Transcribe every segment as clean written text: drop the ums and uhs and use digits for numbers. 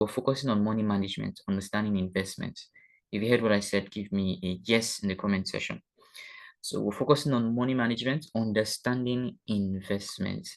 we're focusing on money management, understanding investment. If you heard what I said, give me a yes in the comment section. So we're focusing on money management, understanding investment.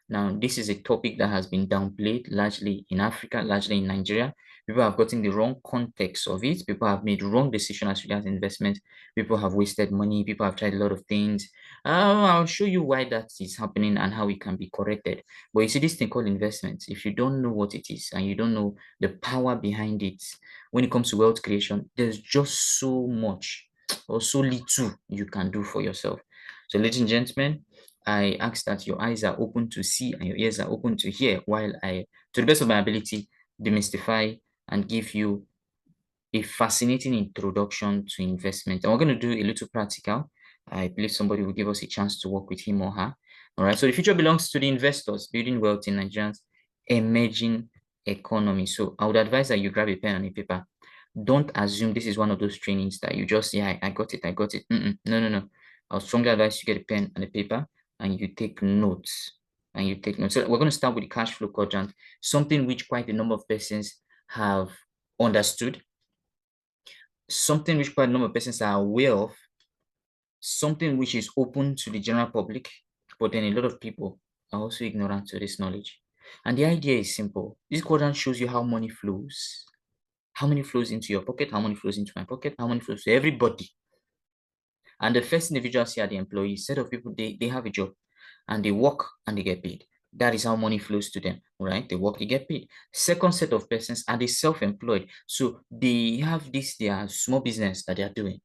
Now, this is a topic that has been downplayed largely in Africa, largely in Nigeria. People have gotten the wrong context of it. People have made wrong decisions as regards investment. People have wasted money. People have tried a lot of things. I'll show you why that is happening and how it can be corrected. But you see, this thing called investment, if you don't know what it is and you don't know the power behind it, when it comes to wealth creation, there's just so much or so little you can do for yourself. So, ladies and gentlemen, I ask that your eyes are open to see and your ears are open to hear while I, to the best of my ability, demystify and give you a fascinating introduction to investment. And we're going to do a little practical. I believe somebody will give us a chance to work with him or her. All right. So the future belongs to the investors building wealth in Nigeria's emerging economy. So I would advise that you grab a pen and a paper. Don't assume this is one of those trainings that you just, yeah, I got it. No, no, no. I would strongly advise you get a pen and a paper and you take notes. So we're going to start with the cash flow quadrant, something which quite a number of persons have understood, something which quite a number of persons are aware of, something which is open to the general public, but then a lot of people are also ignorant to this knowledge. And the idea is simple. This quadrant shows you how money flows. How money flows into your pocket, how money flows into my pocket, how money flows to everybody. And the first individuals here are the employees. Set of people, they have a job and they work and they get paid. That is how money flows to them, right? They work, they get paid. Second set of persons are the self-employed. So they have their small business that they are doing.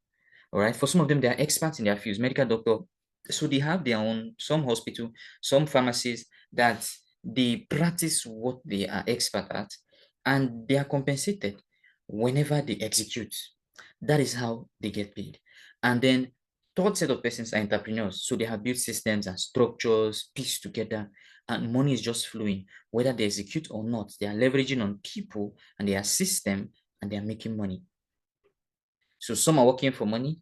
All right. For some of them, they are experts in their fields, medical doctor. So they have their own, some hospital, some pharmacies that they practice what they are expert at and they are compensated whenever they execute. That is how they get paid. And then third set of persons are entrepreneurs. So they have built systems and structures, pieced together, and money is just flowing. Whether they execute or not, they are leveraging on people and their system and they are making money. So some are working for money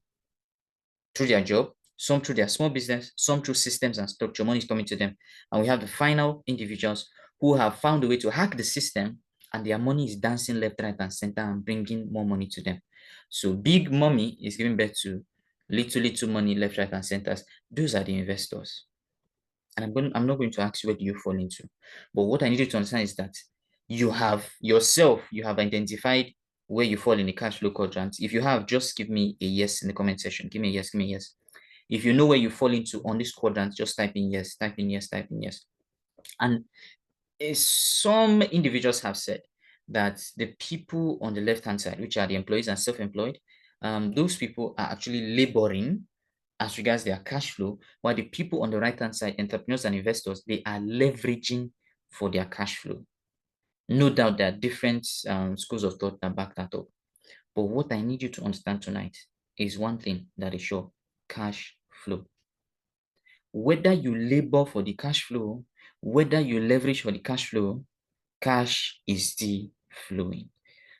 through their job, some through their small business, some through systems and structure. Money is coming to them. And we have the final individuals who have found a way to hack the system and their money is dancing left, right, and center and bringing more money to them. So big money is giving birth to little money left, right, and centers. Those are the investors. And I'm not going to ask you where do you fall into. But what I need you to understand is that you have identified where you fall in the cash flow quadrant. If you have, just give me a yes in the comment section. Give me a yes, give me a yes. If you know where you fall into on this quadrant, just type in yes, type in yes, type in yes. And some individuals have said that the people on the left-hand side, which are the employees and self-employed, those people are actually laboring as regards their cash flow, while the people on the right-hand side, entrepreneurs and investors, they are leveraging for their cash flow. No doubt there are different schools of thought that back that up. But what I need you to understand tonight is one thing that is sure: cash flow. Whether you labor for the cash flow, whether you leverage for the cash flow, cash is still flowing.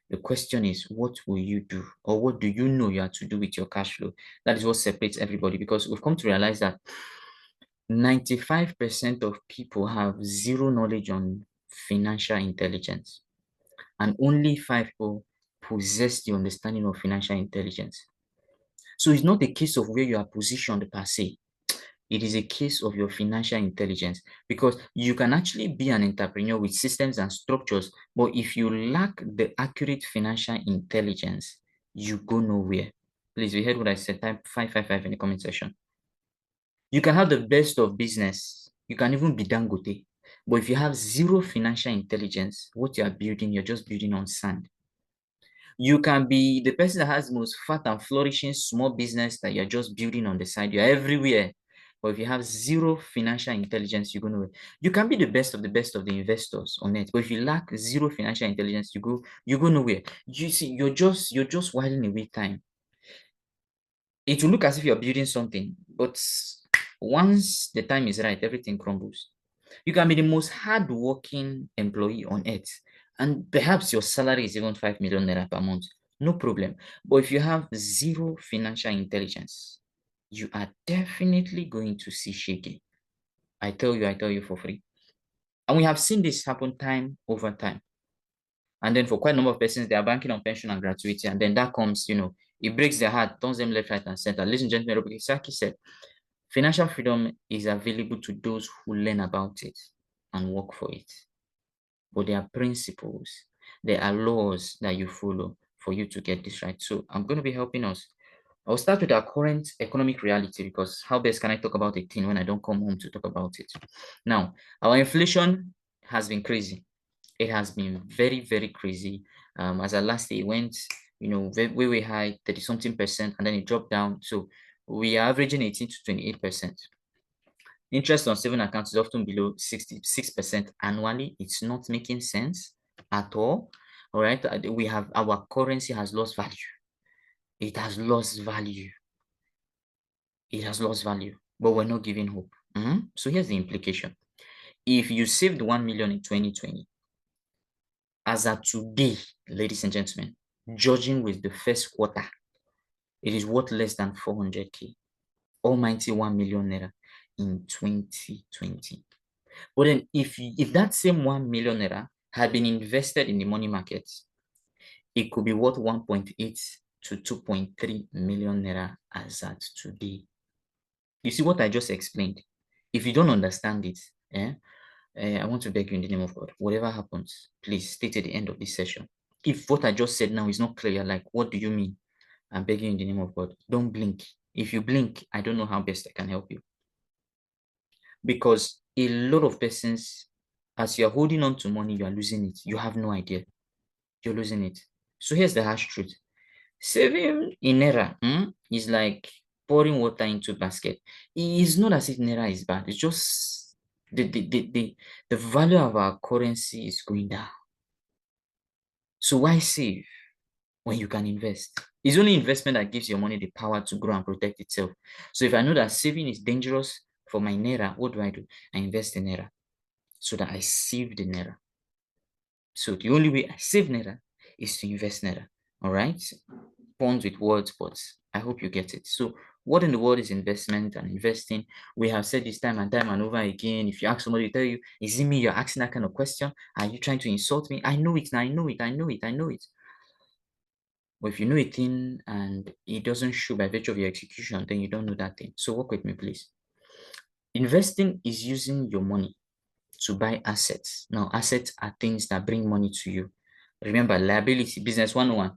The question is, what will you do? Or what do you know you have to do with your cash flow? That is what separates everybody, because we've come to realize that 95% of people have zero knowledge on financial intelligence, and only 5 people possess the understanding of financial intelligence. So it's not a case of where you are positioned per se. It is a case of your financial intelligence, because you can actually be an entrepreneur with systems and structures, but if you lack the accurate financial intelligence, you go nowhere. Please, you heard what I said, type 555 in the comment section. You can have the best of business. You can even be Dangote. But if you have zero financial intelligence, what you are building, you're just building on sand. You can be the person that has the most fat and flourishing small business that you're just building on the side. You're everywhere. But if you have zero financial intelligence, you go nowhere. You can be the best of the investors on it. But if you lack zero financial intelligence, you go nowhere. You see, you're just whiling away time. It will look as if you're building something, but once the time is right, everything crumbles. You can be the most hardworking employee on earth, and perhaps your salary is even 5 million naira per month. No problem. But if you have zero financial intelligence, you are definitely going to see shaking. I tell you for free. And we have seen this happen time over time. And then for quite a number of persons, they are banking on pension and gratuity. And then that comes, it breaks their heart, turns them left, right, and center. Ladies and gentlemen, Robert Kiyosaki said, financial freedom is available to those who learn about it and work for it. But there are principles, there are laws that you follow for you to get this right. So I'm going to be helping us. I'll start with our current economic reality, because how best can I talk about a thing when I don't come home to talk about it? Now, our inflation has been crazy. It has been very, very crazy. As at last day, it went, very, very high, 30 something percent, and then it dropped down. So we are averaging 18 to 28%. Interest on saving accounts is often below 66% annually. It's not making sense at all. All right. We have, our currency has lost value. It has lost value. It has lost value, but we're not giving hope. So here's the implication. If you saved 1 million in 2020, as of today, ladies and gentlemen, judging with the first quarter, it is worth less than 400K. Almighty 1 million naira in 2020. But then if that same 1 million naira had been invested in the money market, it could be worth 1.8 to 2.3 million naira as at today. You see what I just explained? If you don't understand it, I want to beg you in the name of God, whatever happens, please state at the end of this session. If what I just said now is not clear, like, what do you mean? I'm begging you in the name of God, don't blink. If you blink, I don't know how best I can help you. Because a lot of persons, as you're holding on to money, you are losing it. You have no idea. You're losing it. So here's the harsh truth. Saving in Naira is like pouring water into a basket. It's not as if Naira is bad. It's just the value of our currency is going down. So why save when you can invest? It's only investment that gives your money the power to grow and protect itself. So if I know that saving is dangerous for my Naira, what do? I invest in Naira so that I save the Naira. So the only way I save Naira is to invest Naira. All right? Puns with words, but I hope you get it. So what in the world is investment and investing? We have said this time and over again. If you ask somebody to tell you, is it me you're asking that kind of question? Are you trying to insult me? I know it now. I know it. But if you know a thing and it doesn't show by virtue of your execution, then you don't know that thing. So work with me, please. Investing is using your money to buy assets. Now, assets are things that bring money to you. Remember, liability, business 101.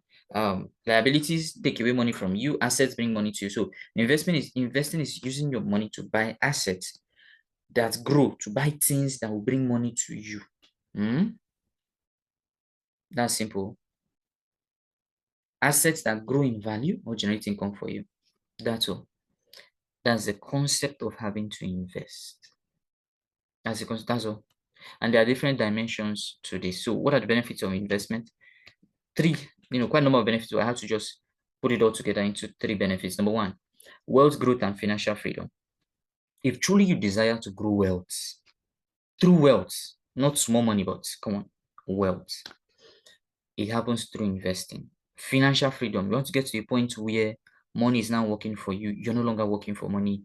Liabilities take away money from you, assets bring money to you. So investing is using your money to buy assets that grow, to buy things that will bring money to you. That's simple. Assets that grow in value or generate income for you. That's all. That's the concept of having to invest. That's all. And there are different dimensions to this. So what are the benefits of investment? Three, quite a number of benefits. So I have to just put it all together into three benefits. Number one, wealth growth and financial freedom. If truly you desire to grow wealth, through wealth, not small money, but come on, wealth, it happens through investing. Financial freedom, you want to get to a point where money is now working for you. You're no longer working for money.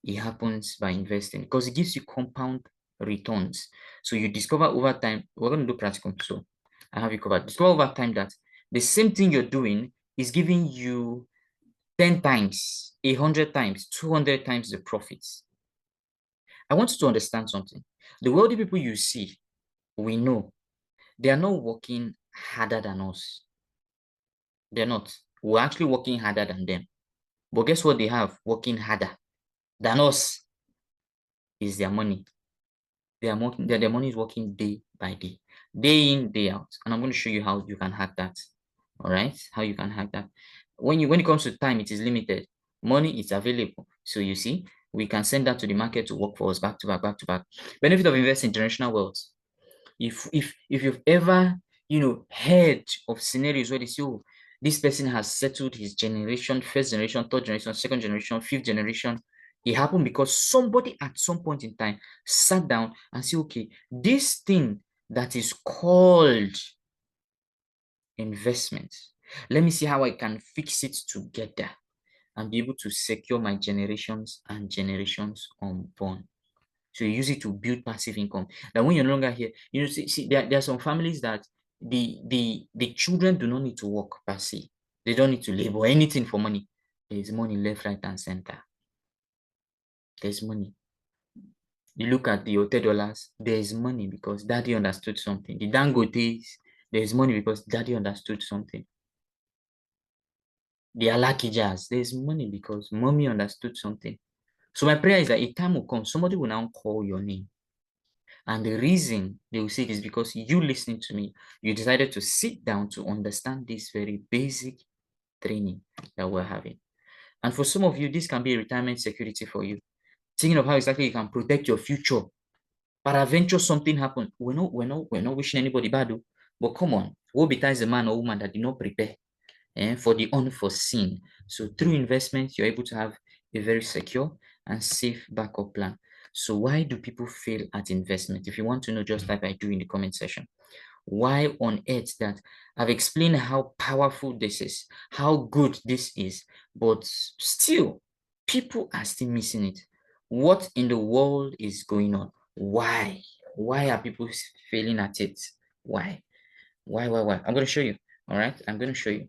It happens by investing because it gives you compound returns. So you discover over time, we're going to do practical. So I have you covered. Discover over time that the same thing you're doing is giving you 10 times, 100 times, 200 times the profits. I want you to understand something. The wealthy people you see, we know, they are not working harder than us. They're not. We're actually working harder than them. But guess what they have working harder than us is their money. Their money is working day by day, day in, day out. And I'm going to show you how you can hack that. All right, how you can hack that. When it comes to time, it is limited. Money is available. So you see, we can send that to the market to work for us back to back, back to back. Benefit of investing in generational wealth. If you've ever heard of scenarios where they say, oh, this person has settled his generation, first generation, third generation, second generation, fifth generation, it happened because somebody at some point in time sat down and said, okay, this thing that is called investment, let me see how I can fix it together and be able to secure my generations and generations unborn. So you use it to build passive income. That when you're no longer here, see there are some families that The children do not need to work per se. They don't need to labor anything for money. There is money left, right, and center. There's money. You look at the hotel dollars, there is money because daddy understood something. The Dangotes, there is money because daddy understood something. The Alakijas, there is money because mommy understood something. So my prayer is that a time will come, somebody will now call your name. And the reason they will say it is because you listening to me, you decided to sit down to understand this very basic training that we're having. And for some of you, this can be a retirement security for you. Thinking of how exactly you can protect your future. Peradventure something happened. We're not wishing anybody bad, but come on, woe betides the man or woman that did not prepare for the unforeseen. So through investment, you're able to have a very secure and safe backup plan. So why do people fail at investment? If you want to know, just like I do in the comment section. Why on earth that? I've explained how powerful this is, how good this is, but still, people are still missing it. What in the world is going on? Why? Why are people failing at it? Why? Why? I'm going to show you. All right, I'm going to show you.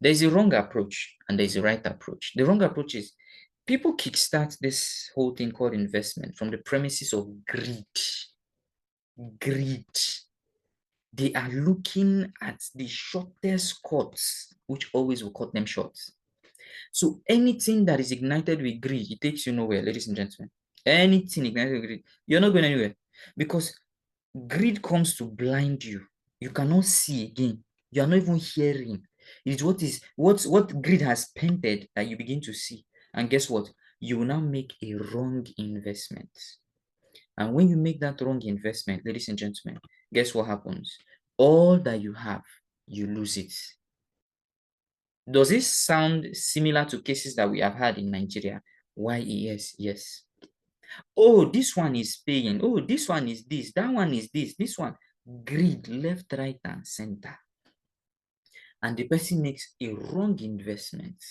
There's a wrong approach and there's a right approach. The wrong approach is people kickstart this whole thing called investment from the premises of greed. Greed. They are looking at the shortest cuts, which always will cut them short. So anything that is ignited with greed, it takes you nowhere, ladies and gentlemen. Anything ignited with greed, you're not going anywhere because greed comes to blind you. You cannot see again. You are not even hearing. It is what greed has painted that you begin to see. And guess what? You will now make a wrong investment. And when you make that wrong investment, ladies and gentlemen, guess what happens? All that you have, you lose it. Does this sound similar to cases that we have had in Nigeria? Why, yes, yes. Oh, this one is paying. Oh, this one is this. That one is this one. Greed, left, right, and center. And the person makes a wrong investment.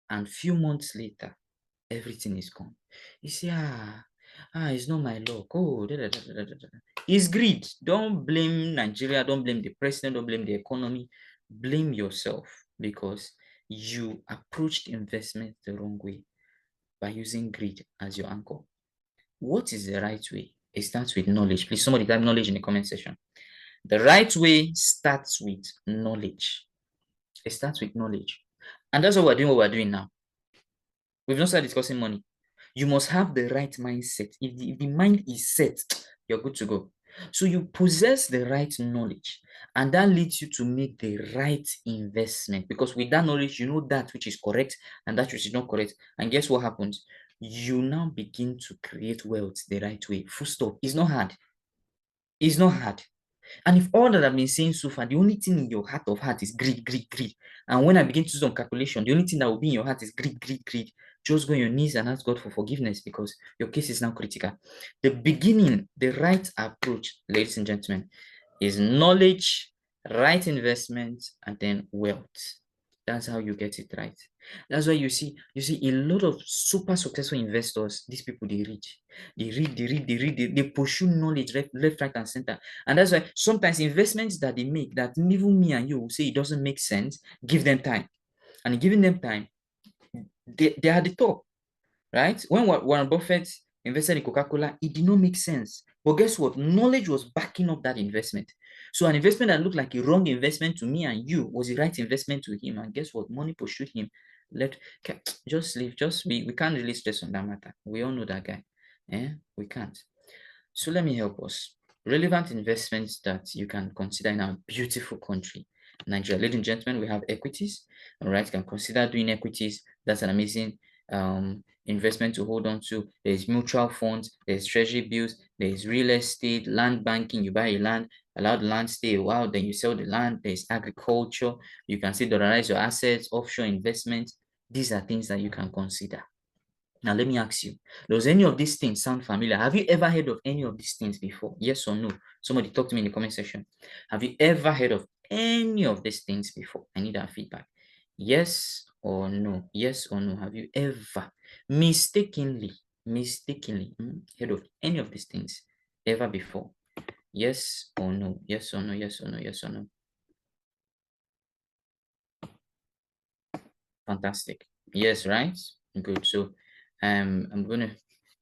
And few months later, everything is gone. You say, it's not my luck. Oh, da, da, da, da, da, da. It's greed. Don't blame Nigeria. Don't blame the president. Don't blame the economy. Blame yourself because you approached investment the wrong way by using greed as your anchor. What is the right way? It starts with knowledge. Please, somebody type knowledge in the comment section. The right way starts with knowledge. It starts with knowledge. And that's what we're doing now. We've not started discussing money. You must have the right mindset. If the mind is set, you're good to go. So you possess the right knowledge, and that leads you to make the right investment. Because with that knowledge, you know that which is correct and that which is not correct. And guess what happens? You now begin to create wealth the right way. Full stop. It's not hard. It's not hard. And if all that I've been saying so far, the only thing in your heart of heart is greed, greed, greed. And when I begin to do some calculation, the only thing that will be in your heart is greed, greed, greed. Just go on your knees and ask God for forgiveness because your case is now critical. The beginning, the right approach, ladies and gentlemen, is knowledge, right investment, and then wealth. That's how you get it right. That's why you see a lot of super successful investors. These people they read, they pursue knowledge left, right, and center. And that's why sometimes investments that they make that even me and you will say it doesn't make sense, give them time. And giving them time, they are the top, right? When Warren Buffett invested in Coca-Cola, it did not make sense. But guess what? Knowledge was backing up that investment. So an investment that looked like a wrong investment to me and you was the right investment to him. And guess what? Money pursued him. Just leave. We can't really stress on that matter. We all know that guy. We can't. So let me help us. Relevant investments that you can consider in our beautiful country, Nigeria. Ladies and gentlemen, we have equities. All right, you can consider doing equities. That's an amazing investment to hold on to. There's mutual funds, there's treasury bills, there's real estate, land banking. You buy a land, allow the land stay a while, then you sell the land. There's agriculture. You can still dollarize your assets, offshore investments. These are things that you can consider. Now, let me ask you, does any of these things sound familiar? Have you ever heard of any of these things before? Yes or no? Somebody talk to me in the comment section. Have you ever heard of any of these things before? I need that feedback. Yes or no? Yes or no? Have you ever mistakenly heard of any of these things ever before? Yes or no? Yes or no? Yes or no? Yes or no? Fantastic. Yes, right? Good. So I'm gonna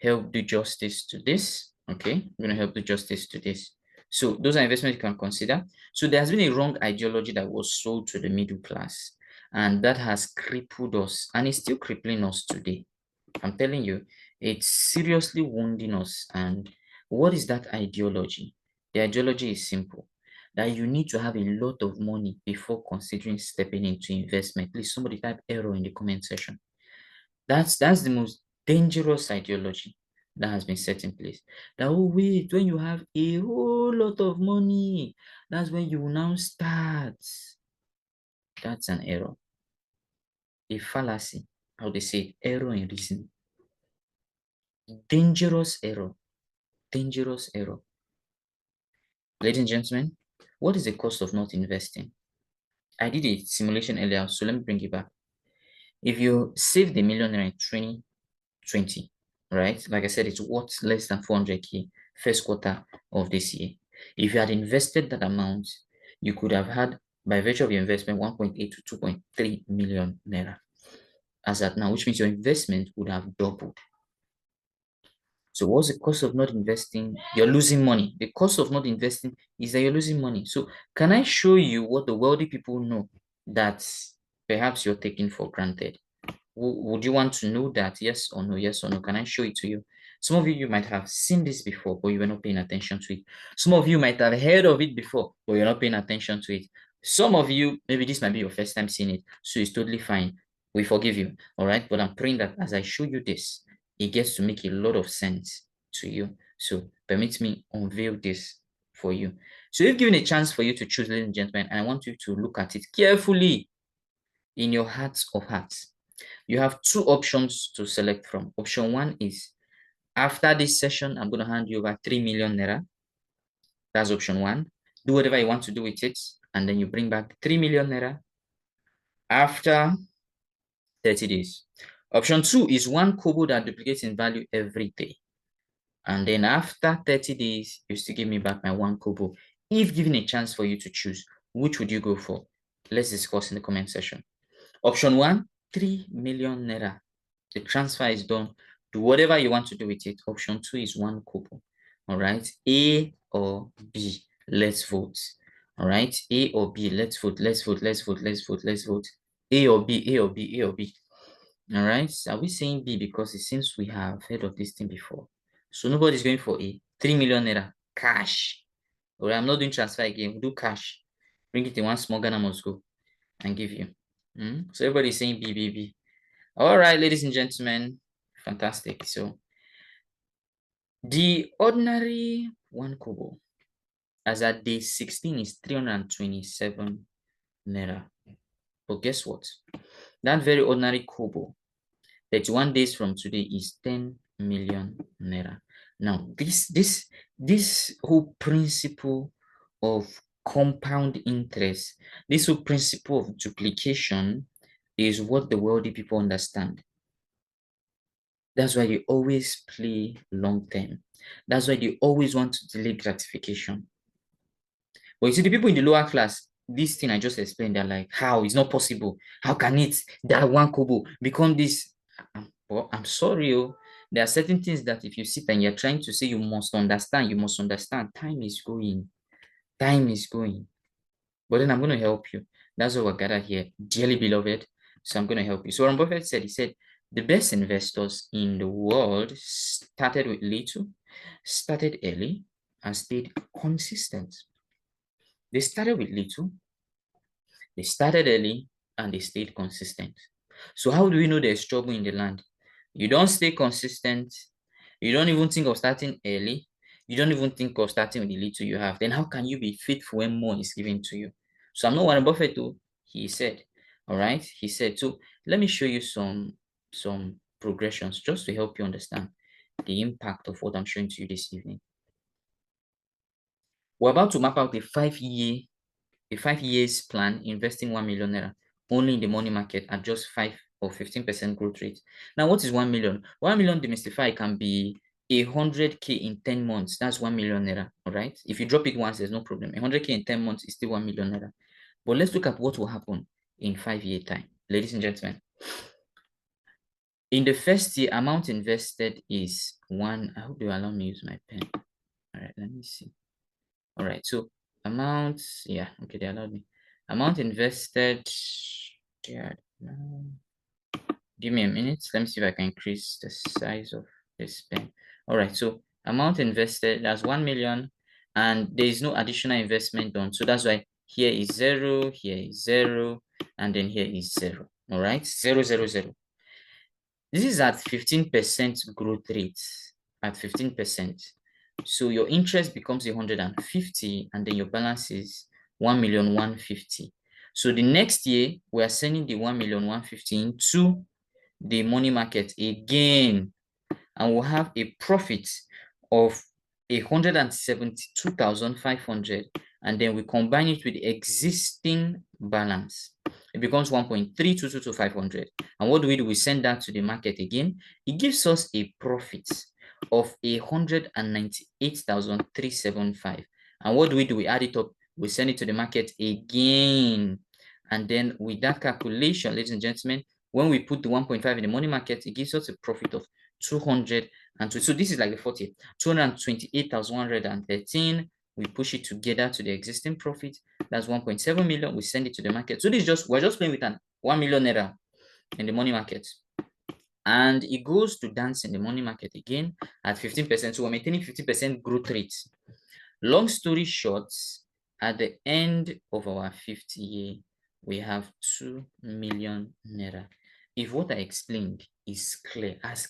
help do justice to this. Okay, I'm gonna help do justice to this. So those are investments you can consider. So there has been a wrong ideology that was sold to the middle class, and that has crippled us, and it's still crippling us today. I'm telling you, it's seriously wounding us. And what is that ideology? The ideology is simple, that you need to have a lot of money before considering stepping into investment. Please, somebody type error in the comment section. That's the most dangerous ideology that has been set in place. That, oh wait, when you have a whole lot of money, that's when you will now start. That's an error, a fallacy. How they say it, error in reasoning. Dangerous error. Dangerous error. Ladies and gentlemen, what is the cost of not investing? I did a simulation earlier, so let me bring it back. If you saved a million in 2020, right? Like I said, it's worth less than 400K first quarter of this year. If you had invested that amount, you could have had, by virtue of your investment, 1.8 to 2.3 million naira as at now, which means your investment would have doubled. So what's the cost of not investing? You're losing money. The cost of not investing is that you're losing money. So can I show you what the wealthy people know that perhaps you're taking for granted? Would you want to know that? Yes or no? Yes or no? Can I show it to you? Some of you might have seen this before, but you were not paying attention to it. Some of you might have heard of it before, but you're not paying attention to it. Some of you, maybe this might be your first time seeing it, so it's totally fine. We forgive you, all right? But I'm praying that as I show you this, it gets to make a lot of sense to you. So permit me unveil this for you. So if given a chance for you to choose, ladies and gentlemen, and I want you to look at it carefully in your hearts of hearts. You have two options to select from. Option one is, after this session, I'm going to hand you over 3 million naira. That's option one. Do whatever you want to do with it, and then you bring back 3 million naira after 30 days. Option two is one kobo that duplicates in value every day. And then after 30 days, you still give me back my one kobo. If given a chance for you to choose, which would you go for? Let's discuss in the comment section. Option one, 3 million naira. The transfer is done. Do whatever you want to do with it. Option two is one kobo. All right. A or B. Let's vote. All right. A or B. Let's vote. Let's vote. Let's vote. Let's vote. Let's vote. A or B. A or B. A or B. All right. Are we saying B because it seems we have heard of this thing before? So nobody's going for A. 3 million naira cash. All right. I'm not doing transfer again. We'll do cash. Bring it in one small Ghana must go and give you. So everybody's saying B, B, B. All right, ladies and gentlemen, fantastic. So the ordinary one kobo as at day 16 is 327 naira. But guess what? That very ordinary kobo, 31 days from today, is 10 million naira. Now, this whole principle of compound interest, this whole principle of duplication is what the wealthy people understand. That's why they always play long term. That's why they always want to delay gratification. But you see, the people in the lower class, this thing I just explained, they're like, how? It's not possible. How can it, that one kobo, become this? Well, I'm sorry. Oh. There are certain things that if you sit and you're trying to say you must understand, you must understand. Time is going. Time is going. But then I'm going to help you. That's why we're gathered here, dearly beloved. So I'm going to help you. So Warren Buffett said, he said, the best investors in the world started with little, started early, and stayed consistent. They started with little, they started early, and they stayed consistent. So how do we know there's trouble in the land? You don't stay consistent. You don't even think of starting early. You don't even think of starting with the little you have. Then how can you be faithful when more is given to you? So I'm not Warren Buffett, though. He said, all right. He said, so let me show you some progressions just to help you understand the impact of what I'm showing to you this evening. We're about to map out a 5 years plan investing 1 million naira only in the money market at just 5 or 15% growth rate. Now, what is 1 million? 1 million demystified can be 100K in 10 months, that's 1 million naira, all right? If you drop it once, there's no problem. 100K in 10 months is still 1 million naira. But let's look at what will happen in 5 year time. Ladies and gentlemen, in the first year, amount invested is one. I hope they allow me use my pen. All right, let me see. All right, so amount, yeah, okay, they allowed me. Amount invested, yeah, give me a minute. Let me see if I can increase the size of this pen. All right, so amount invested, that's 1 million, and there is no additional investment done. So that's why here is 0, here is 0, and then here is 0. All right, 0, 0, 0. This is at 15% growth rate, at 15%. So your interest becomes 150, and then your balance is 1,150,000. So the next year, we are sending the 1,150,000 into the money market again, and we'll have a profit of 172,500, and then we combine it with the existing balance. It becomes 1.3222,500. And what do? We send that to the market again. It gives us a profit of 198,375. And what do? We add it up. We send it to the market again. And then with that calculation, ladies and gentlemen, when we put the 1.5 in the money market, it gives us a profit of 200. So this is like the 40, 228,113. We push it together to the existing profit. That's 1.7 million. We send it to the market. So this is just, we're just playing with an 1 million naira in the money market. And it goes to dance in the money market again at 15%. So we're maintaining 50% growth rate. Long story short, at the end of our 5th year, we have 2 million naira. If what I explained is clear as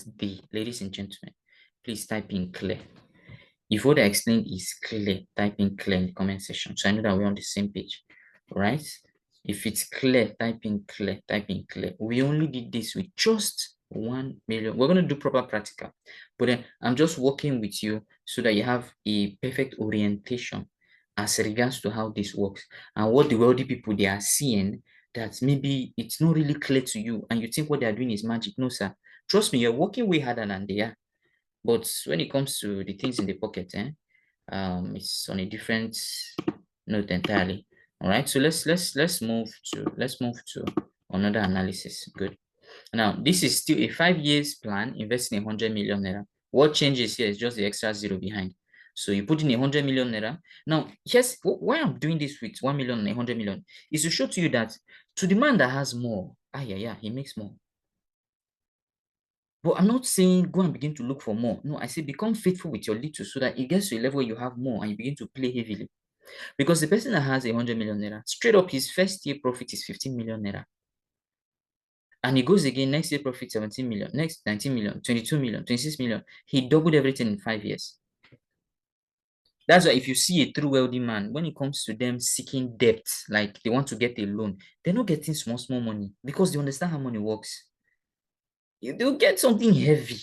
day, ladies and gentlemen, please type in clear. If what I explained is clear, type in clear in the comment section, so I know that we're on the same page, right? If it's clear, type in clear, type in clear. We only did this with just 1 million. We're going to do proper practical, but then I'm just working with you so that you have a perfect orientation as regards to how this works and what the wealthy people they are seeing, that maybe it's not really clear to you and you think what they are doing is magic. No, sir. Trust me, you're working way harder than they are. But when it comes to the things in the pocket, it's on a different note entirely. All right. So let's move to another analysis. Good. Now this is still a 5 years plan investing 100 million naira. What changes here is just the extra zero behind. So you put in 100 million naira. Now, yes, why I'm doing this with 1 million and 100 million is to show to you that to the man that has more, yeah, he makes more. But I'm not saying go and begin to look for more. No, I say become faithful with your little so that it gets to a level where you have more and you begin to play heavily. Because the person that has 100 million naira, straight up his first year profit is 15 million naira. And he goes again, next year profit 17 million, next 19 million, 22 million, 26 million. He doubled everything in 5 years. That's why if you see a true wealthy man, when it comes to them seeking debt, like they want to get a loan, they're not getting small money because they understand how money works. They'll get something heavy.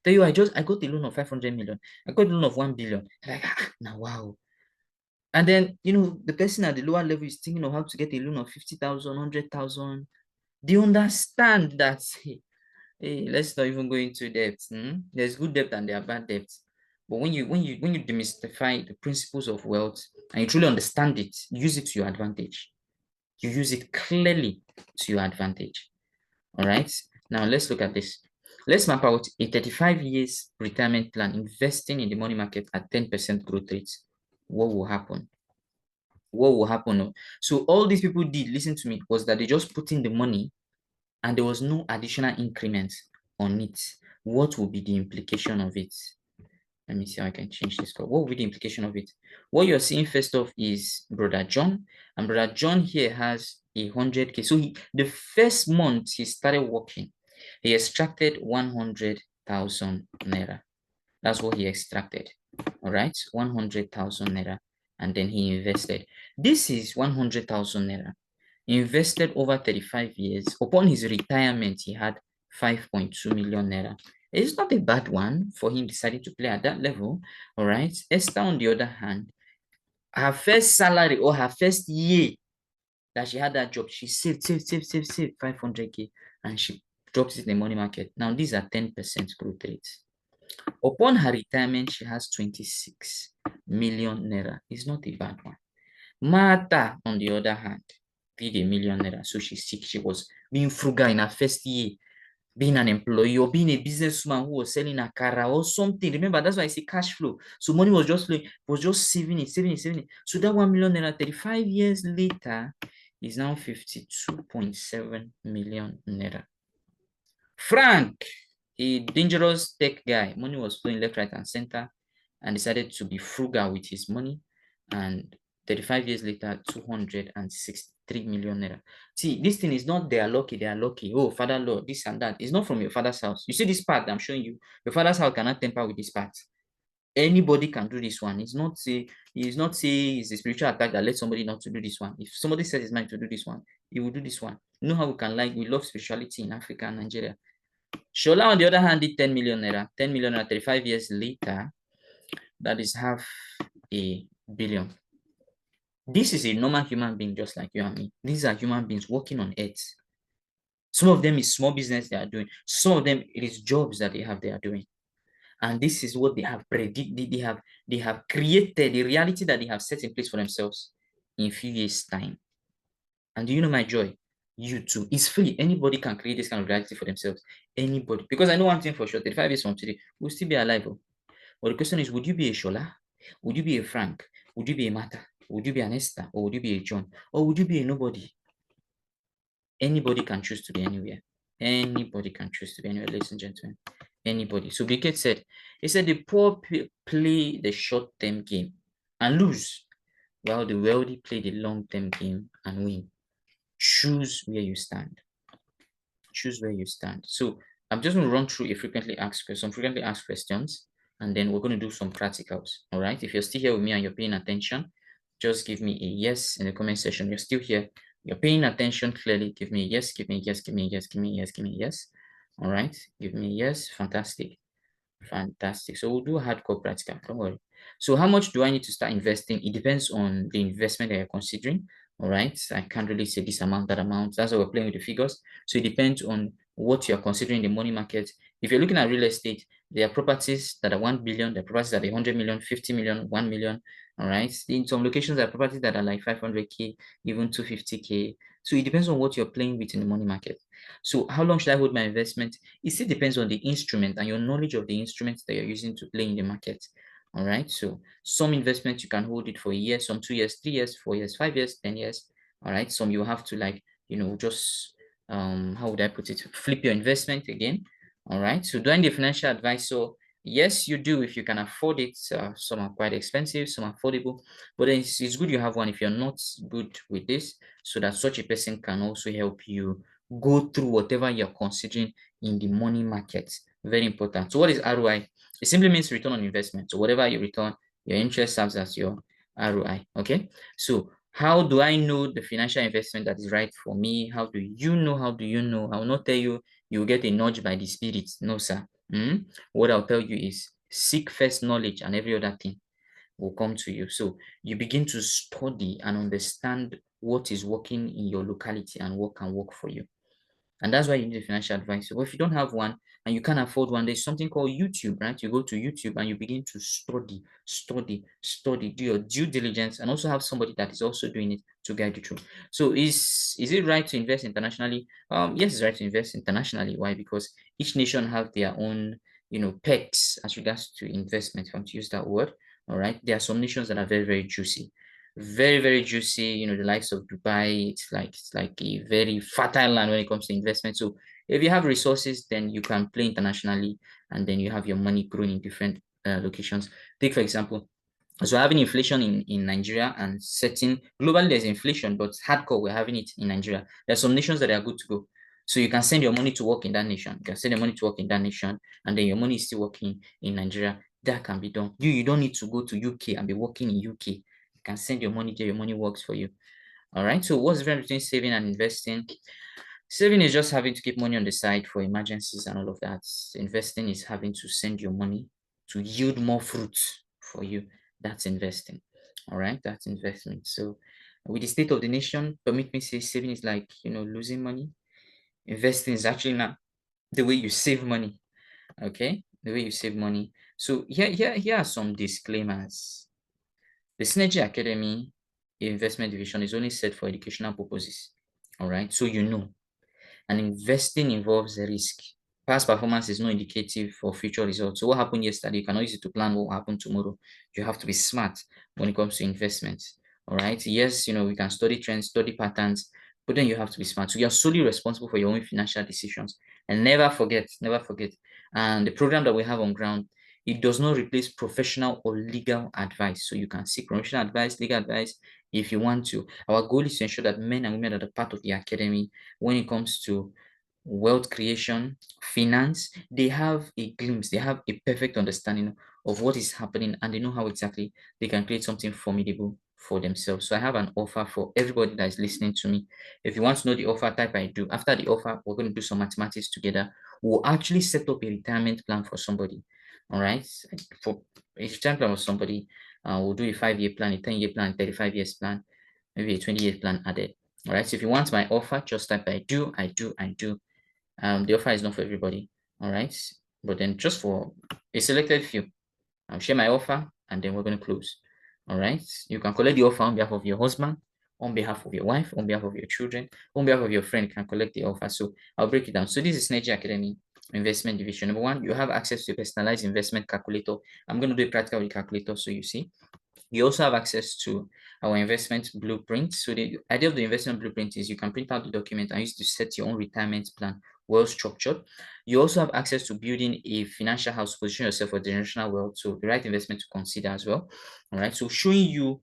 Tell you, I got a loan of 500 million. I got a loan of 1 billion. Like, now, wow. And then, the person at the lower level is thinking of how to get a loan of 50,000, 100,000. They understand that, hey, let's not even go into debt. There's good debt and there are bad debts. But when you demystify the principles of wealth and you truly understand it, use it to your advantage. You use it clearly to your advantage. All right. Now let's look at this. Let's map out a 35 years retirement plan investing in the money market at 10% growth rate. What will happen? What will happen? So all these people did, listen to me, was that they just put in the money and there was no additional increment on it. What will be the implication of it? Let me see how I can change this code. What will be the implication of it? What you're seeing first off is Brother John. And Brother John here has 100K. So the first month he started working, he extracted 100,000 naira. That's what he extracted. All right, 100,000 naira. And then he invested. This is 100,000 naira. He invested over 35 years. Upon his retirement, he had 5.2 million naira. It's not a bad one for him deciding to play at that level. All right. Esther, on the other hand, her first salary or her first year that she had that job, she saved 500K and she drops it in the money market. Now, these are 10% growth rates. Upon her retirement, she has 26 million naira. It's not a bad one. Martha, on the other hand, did a million naira. So she's sick. She was being frugal in her first year, being an employee or being a businesswoman who was selling a car or something. Remember, that's why I say cash flow. So money was just flowing, was just saving it, saving it, saving it. So that 1 million naira 35 years later is now 52.7 million naira. Frank, a dangerous tech guy, money was flowing left, right, and center, and decided to be frugal with his money. And 35 years later, 263 million naira. See, this thing is not they are lucky, they are lucky. Oh, father Lord, this and that. It's not from your father's house. You see this part I'm showing you. Your father's house cannot temper with this part. Anybody can do this one. It's not say it's a spiritual attack that lets somebody not to do this one. If somebody sets his mind to do this one, he will do this one. You know how we love spirituality in Africa and Nigeria. Shola, on the other hand, did 10 million naira. 10 million naira 35 years later, that is half a billion. This is a normal human being just like you and me. These are human beings working on earth. Some of them is small business they are doing. Some of them it is jobs that they are doing. And this is what they have predicted. They have created the reality that they have set in place for themselves in a few years' time. And do you know my joy? You too. It's free. Anybody can create this kind of reality for themselves. Anybody. Because I know one thing for sure, 35 years from today, we'll still be alive. Oh. But the question is, would you be a Shola? Would you be a Frank? Would you be a Martha? Would you be an Esther? Or would you be a John? Or would you be a nobody? Anybody can choose to be anywhere. Anybody can choose to be anywhere, ladies and gentlemen. Anybody. So Biket said, he said the poor play the short-term game and lose, while the wealthy play the long-term game and win. Choose where you stand. Choose where you stand. So I'm just going to run through some frequently asked questions, and then we're going to do some practicals. All right. If you're still here with me and you're paying attention, just give me a yes in the comment section. You're still here. You're paying attention clearly. Give me a yes. Give me a yes. Give me a yes. Give me a yes. Give me a yes. All right. Give me a yes. Fantastic. Fantastic. So we'll do a hardcore practical. Don't worry. So how much do I need to start investing? It depends on the investment that you're considering. All right. I can't really say this amount, that amount. That's why we're playing with the figures. So it depends on what you're considering in the money market. If you're looking at real estate, there are properties that are 1 billion, there are properties that are 100 million, 50 million, 1 million. All right. In some locations, there are properties that are like 500K, even 250K. So it depends on what you're playing with in the money market. So how long should I hold my investment? It still depends on the instrument and your knowledge of the instruments that you're using to play in the market. All right. So some investments you can hold it for a year, some 2 years, 3 years, 4 years, 5 years, 10 years. All right. Some you have to just how would I put it? Flip your investment again. All right. So do I need a financial advice? So yes, you do if you can afford it. Some are quite expensive, some are affordable, but it's good you have one if you're not good with this, so that such a person can also help you go through whatever you're considering in the money market. Very important. So what is ROI? It simply means return on investment. So whatever you return, your interest serves as your ROI. Okay. So how do I know the financial investment that is right for me? How do you know? How do you know? I will not tell you you will get a nudge by the spirit. No, sir. What I'll tell you is seek first knowledge and every other thing will come to you. So you begin to study and understand what is working in your locality and what can work for you. And that's why you need a financial advisor. But if you don't have one and you can't afford one, there's something called YouTube, right? You go to YouTube and you begin to study, do your due diligence, and also have somebody that is also doing it to guide you through. So is it right to invest internationally? Yes, it's right to invest internationally. Why? Because each nation have their own, perks as regards to investment, if I want to use that word. All right. There are some nations that are very, very juicy, very, very juicy. The likes of Dubai, it's like a very fertile land when it comes to investment. So if you have resources, then you can play internationally, and then you have your money growing in different locations. Take for example, so having inflation in Nigeria, and setting globally there's inflation, but hardcore we're having it in Nigeria. There are some nations that are good to go. So you can send your money to work in that nation. You can send your money to work in that nation, and then your money is still working in Nigeria. That can be done. You don't need to go to UK and be working in UK. You can send your money there, your money works for you. All right. So what's the difference between saving and investing? Saving is just having to keep money on the side for emergencies and all of that. Investing is having to send your money to yield more fruits for you. That's investing. All right. That's investment. So with the state of the nation, permit me say saving is like, losing money. Investing is actually not the way you save money. Okay. the way you save money. So here are some disclaimers. The Synergy Academy investment division is only set for educational purposes. All right, so you know, and investing involves a risk. Past performance is not indicative for future results. So what happened yesterday, you cannot use it to plan what will happen tomorrow. You have to be smart when it comes to investments. All right. Yes, we can study trends, study patterns, but then you have to be smart. So you're solely responsible for your own financial decisions. And never forget. And the program that we have on ground, it does not replace professional or legal advice. So you can seek professional advice, legal advice if you want to. Our goal is to ensure that men and women that are part of the academy, when it comes to wealth creation, finance, they have a glimpse, they have a perfect understanding of what is happening, and they know how exactly they can create something formidable for themselves. So I have an offer for everybody that is listening to me. If you want to know the offer type, I do. After the offer, we're going to do some mathematics together. We'll actually set up a retirement plan for somebody. All right. For a retirement plan for somebody, we'll do a 5-year plan, a 10-year plan, 35 years plan, maybe a 20-year plan added. All right. So if you want my offer, just type I do. The offer is not for everybody. All right. But then just for a selected few, I'll share my offer and then we're going to close. All right. You can collect the offer on behalf of your husband, on behalf of your wife, on behalf of your children, on behalf of your friend. You can collect the offer. So I'll break it down. So this is Synergy Academy investment division. Number one, you have access to a personalized investment calculator. I'm going to do a practical with calculator so you see. You also have access to our investment blueprint. So the idea of the investment blueprint is you can print out the document and use it to set your own retirement plan, well structured. You also have access to building a financial house, position yourself for generational wealth. So the right investment to consider as well. All right. So showing you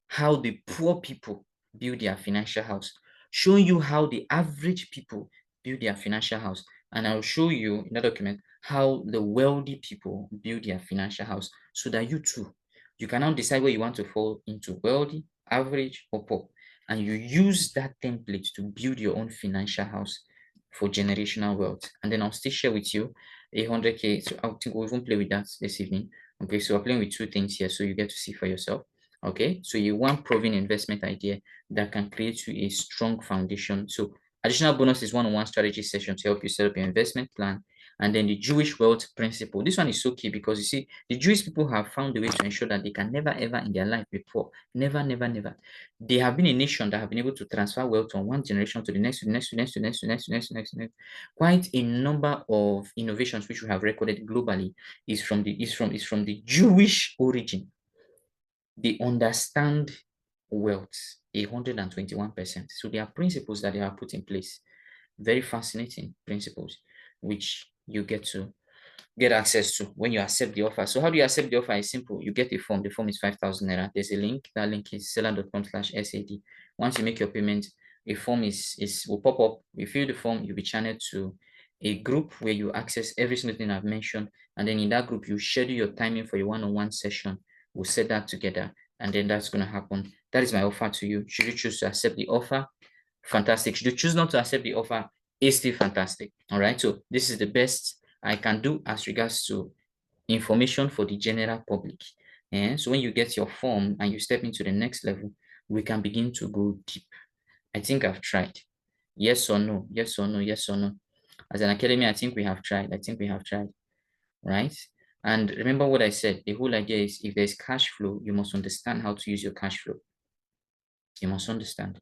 how the poor people build their financial house, showing you how the average people build their financial house. And I'll show you in the document how the wealthy people build their financial house so that you too, you can now decide where you want to fall into wealthy, average, or poor. And you use that template to build your own financial house for generational wealth. And then I'll still share with you 100K. So I think we'll even play with that this evening. Okay, so we're playing with two things here so you get to see for yourself. Okay, so you want proven investment idea that can create you a strong foundation. So additional bonus is one-on-one strategy session to help you set up your investment plan. And then the Jewish wealth principle. This one is so key because you see, the Jewish people have found a way to ensure that they can never ever in their life be poor. Never, never, never. They have been a nation that have been able to transfer wealth from one generation to the next, to the next, to the next, to the next, to the next, to the next, to the next, to the next. Quite a number of innovations which we have recorded globally is from the Jewish origin. They understand wealth 121%. So there are principles that they have put in place. Very fascinating principles, which you get access to when you accept the offer. So how do you accept the offer? It's simple. You get a form. The form is 5,000 naira. There's a link. That link is seller.com/SAD. Once you make your payment, a form will pop up. You fill the form, you'll be channeled to a group where you access every single thing I've mentioned. And then in that group, you schedule your timing for your one-on-one session. We'll set that together. And then that's going to happen. That is my offer to you. Should you choose to accept the offer, fantastic. Should you choose not to accept the offer, it's still fantastic. All right. So this is the best I can do as regards to information for the general public. And so when you get your form and you step into the next level, we can begin to go deep. I think I've tried. Yes or no? Yes or no? Yes or no? As an academy, I think we have tried. I think we have tried. Right? And remember what I said. The whole idea is if there's cash flow, you must understand how to use your cash flow. You must understand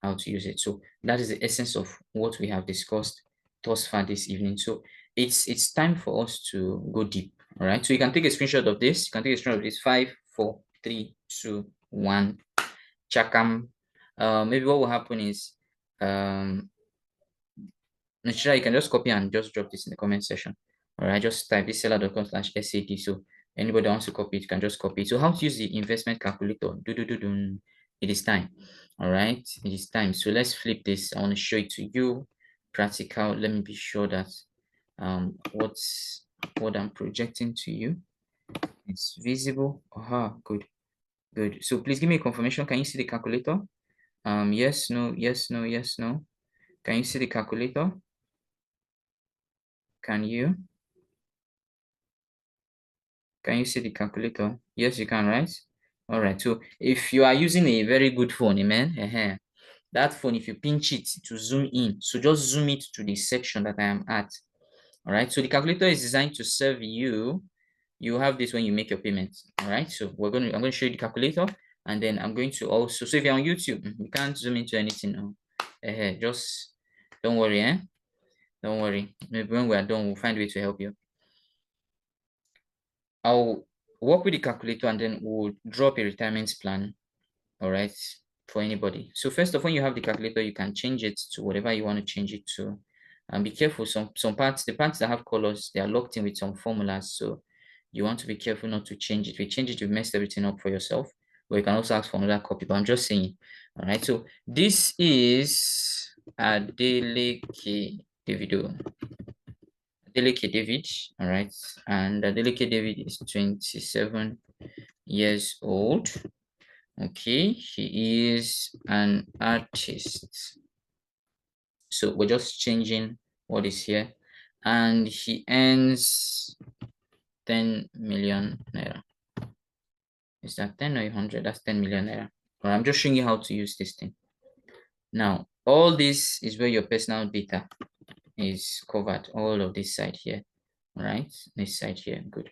how to use it. So that is the essence of what we have discussed thus far this evening. So it's time for us to go deep. All right. So you can take a screenshot of this. You can take a screenshot of this. 5, 4, 3, 2, 1. Chakam. Maybe what will happen is Nishra, you can just copy and just drop this in the comment section. All right, just type this seller.com/SAD. So anybody that wants to copy it can just copy it. So how to use the investment calculator? It is time. All right, it is time. So let's flip this. I want to show it to you. Practical. Let me be sure that what I'm projecting to you is visible. Aha, good. So please give me a confirmation. Can you see the calculator? Yes, no, yes, no, yes, no. Can you see the calculator? Can you? Can you see the calculator? Yes, you can, right? All right. So if you are using a very good phone, amen, that phone, if you pinch it to zoom in, so just zoom it to the section that I am at. All right. So the calculator is designed to serve you. You have this when you make your payments. All right. So I'm going to show you the calculator, and then I'm going to also, so if you're on YouTube, you can't zoom into anything now. Just don't worry, Don't worry. Maybe when we are done, we'll find a way to help you. I'll work with the calculator and then we'll drop a retirement plan. All right, for anybody. So first of all, when you have the calculator, you can change it to whatever you want to change it to. And be careful, some parts, the parts that have colors, they are locked in with some formulas. So you want to be careful not to change it. If you change it, you messed everything up for yourself. But you can also ask for another copy. But I'm just saying. All right. So this is Adeleke Davido. Adeleke David. All right. And Adeleke David is 27 years old. Okay, he is an artist. So we're just changing what is here. And he earns 10 million naira. Is that 10 or 100? That's 10 million naira. But I'm just showing you how to use this thing. Now, all this is where your personal data is covered. All of this side here. All right, this side here. Good.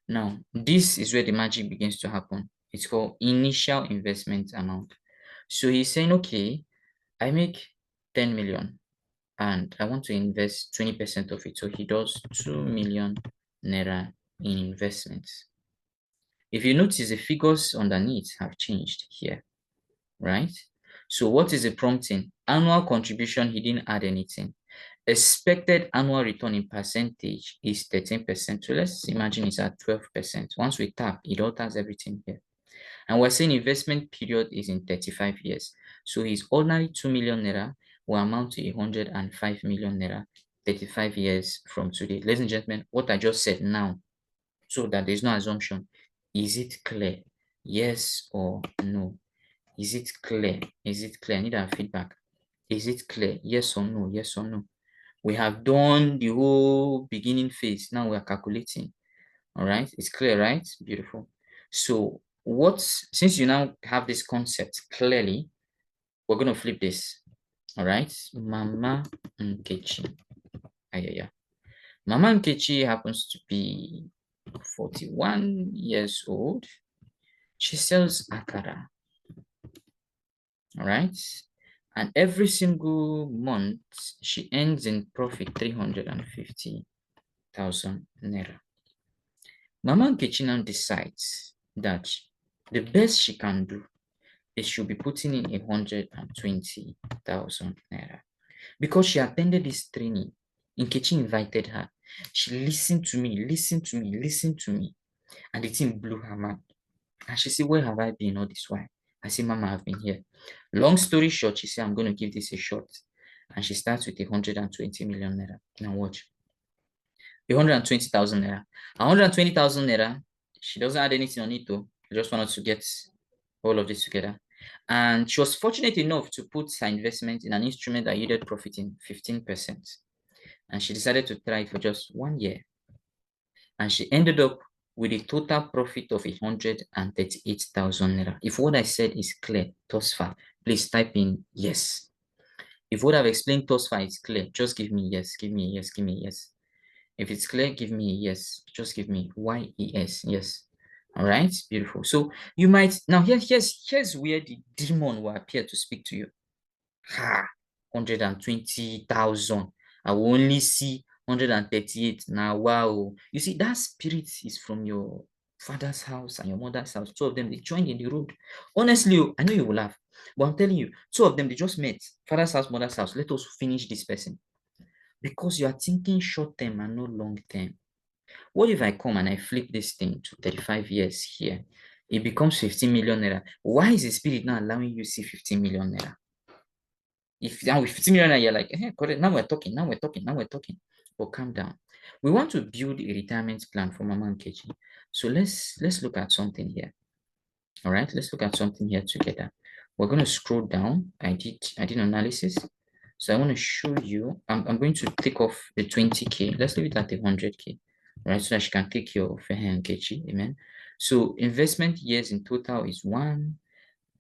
Now, this is where the magic begins to happen. It's called initial investment amount. So he's saying, okay, I make 10 million and I want to invest 20% of it. So he does 2 million naira in investments. If you notice, the figures underneath have changed here, right? So what is the prompting? Annual contribution, he didn't add anything. Expected annual return in percentage is 13%. So let's imagine it's at 12%. Once we tap, it alters everything here. And we're saying investment period is in 35 years. So his ordinary 2 million naira will amount to 105 million naira 35 years from today. Ladies and gentlemen, what I just said now, so that there's no assumption, is it clear? Yes or no? Is it clear? Is it clear? I need our feedback. Is it clear? Yes or no? Yes or no? We have done the whole beginning phase. Now we are calculating. All right, it's clear, right? Beautiful. So since you now have this concept clearly, we're going to flip this. All right, Mama Nkechi. Yeah. Mama Nkechi happens to be 41 years old. She sells akara. All right, and every single month she earns in profit 350,000 naira. Mama Nkechi now decides that the best she can do is she'll be putting in 120,000 naira. Because she attended this training, Nkechi invited her. She listened to me, and the thing blew her mind. And she said, where have I been all this while? I said, Mama, I've been here. Long story short, she said, I'm going to give this a shot. And she starts with 120 million naira. Now watch. 120,000 naira. 120,000 naira, she doesn't add anything on it though. I just wanted to get all of this together. And she was fortunate enough to put her investment in an instrument that yielded profit in 15%. And she decided to try it for just 1 year. And she ended up with a total profit of 138,000 naira. If what I said is clear thus far, please type in yes. If what I've explained thus far is clear, just give me yes, give me yes, give me yes. If it's clear, give me yes. Just give me YES. Yes. All right. Beautiful. So you might now here's where the demon will appear to speak to you. Ha! 120,000. I will only see 138. Now, wow. You see, that spirit is from your father's house and your mother's house. Two of them, they joined in the road. Honestly, I know you will laugh, but I'm telling you, two of them, they just met. Father's house, mother's house. Let us finish this person. Because you are thinking short term and not long term. What if I come and I flip this thing to 35 years here? It becomes 15 million naira. Why is the spirit not allowing you to see 15 million naira? If now with 15 million naira, you're like, correct, now we're talking, now we're talking, now we're talking. But calm down. We want to build a retirement plan for Mama Nkechi. So let's look at something here. All right, let's look at something here together. We're going to scroll down. I did analysis. So I want to show you, I'm going to take off the 20K. Let's leave it at the 100K, right? So that she can take care of Nkechi, amen. So investment years in total is 1.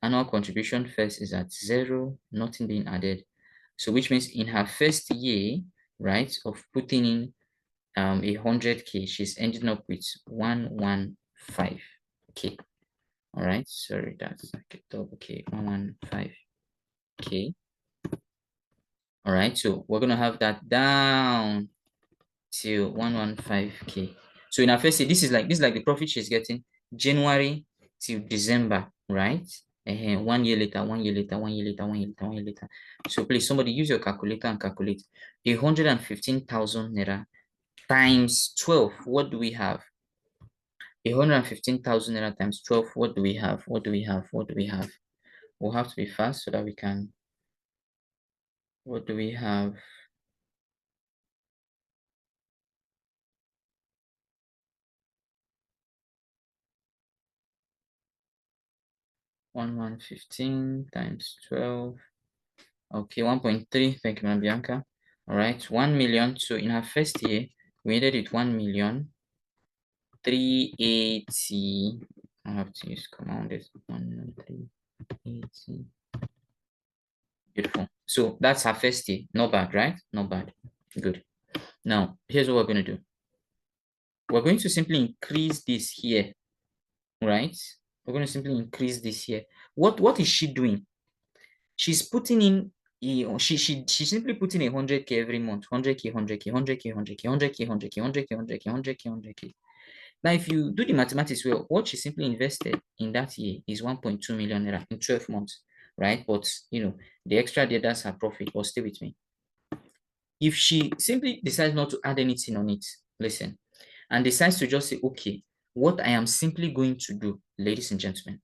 Annual contribution first is at 0, nothing being added. So which means in her first year, right, of putting in 100k. She's ending up with 115k. All right, sorry, that's okay, double k, 115k. All right, so we're gonna have that down to 115k. So in our first year, this is like the profit she's getting January to December, right? 1 year later, 1 year later, 1 year later, 1 year later, 1 year later. So please, somebody use your calculator and calculate 115,000 naira times 12. What do we have? 115,000 naira times 12. What do we have? What do we have? What do we have? We'll have to be fast so that we can. What do we have? 115 times 12. Okay, 1.3. Thank you, Ma'am Bianca. All right, 1 million. So in our first year, we ended it 1,380,000. I have to use command 1,380,000. Beautiful. So that's our first year. Not bad, right? Not bad. Good. Now, here's what we're going to do. We're going to simply increase this here, right? We're going to simply increase this here. What is she doing? She's putting in she's simply putting 100k every month. 100k, 100k, 100k, 100k, 100k, 100k, 100k, 100k, 100k, 100k. Now, if you do the mathematics well, what she simply invested in that year is 1.2 million naira in 12 months, right? But the extra there, that's her profit. But stay with me. If she simply decides not to add anything on it, listen, and decides to just say, okay, what I am simply going to do, ladies and gentlemen,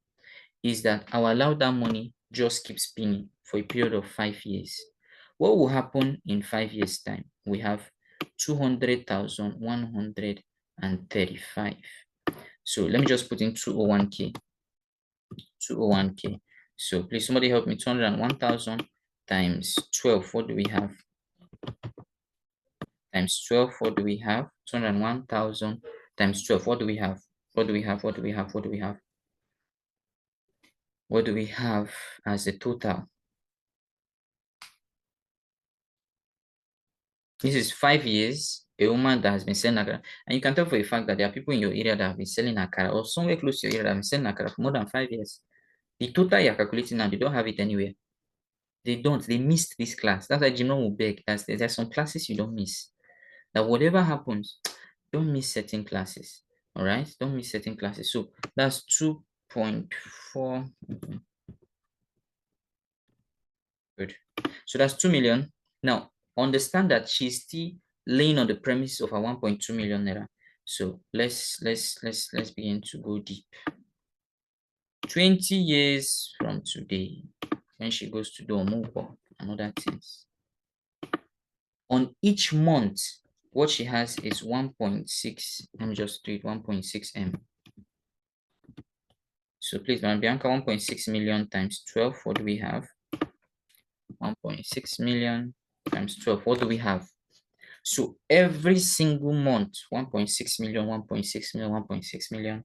is that I'll allow that money just keep spinning for a period of 5 years. What will happen in 5 years' time? We have 200,135. So let me just put in 201k. 201k. So please, somebody help me. 201,000 times 12. What do we have? Times 12. What do we have? 201,000 times 12. What do we have? What do we have? What do we have? What do we have? What do we have as a total? This is 5 years, a woman that has been selling akara. And you can tell for a fact that there are people in your area that have been selling akara or somewhere close to your area that have been selling akara for more than 5 years. The total you're calculating now, they don't have it anywhere. They don't. They missed this class. That's why Jimon will beg. There's some classes you don't miss. That whatever happens, don't miss certain classes. All right? Don't miss certain classes. So that's 2.4. Good. So that's 2 million. Now, understand that she's still laying on the premise of a 1.2 million naira. So let's begin to go deep. 20 years from today, when she goes to do Omugo and other things, on each month, what she has is 1.6. Let me just do it, 1.6 M. So please, Madam Bianca, 1.6 million times 12. What do we have? 1.6 million times 12. What do we have? So every single month, 1.6 million, 1.6 million, 1.6 million.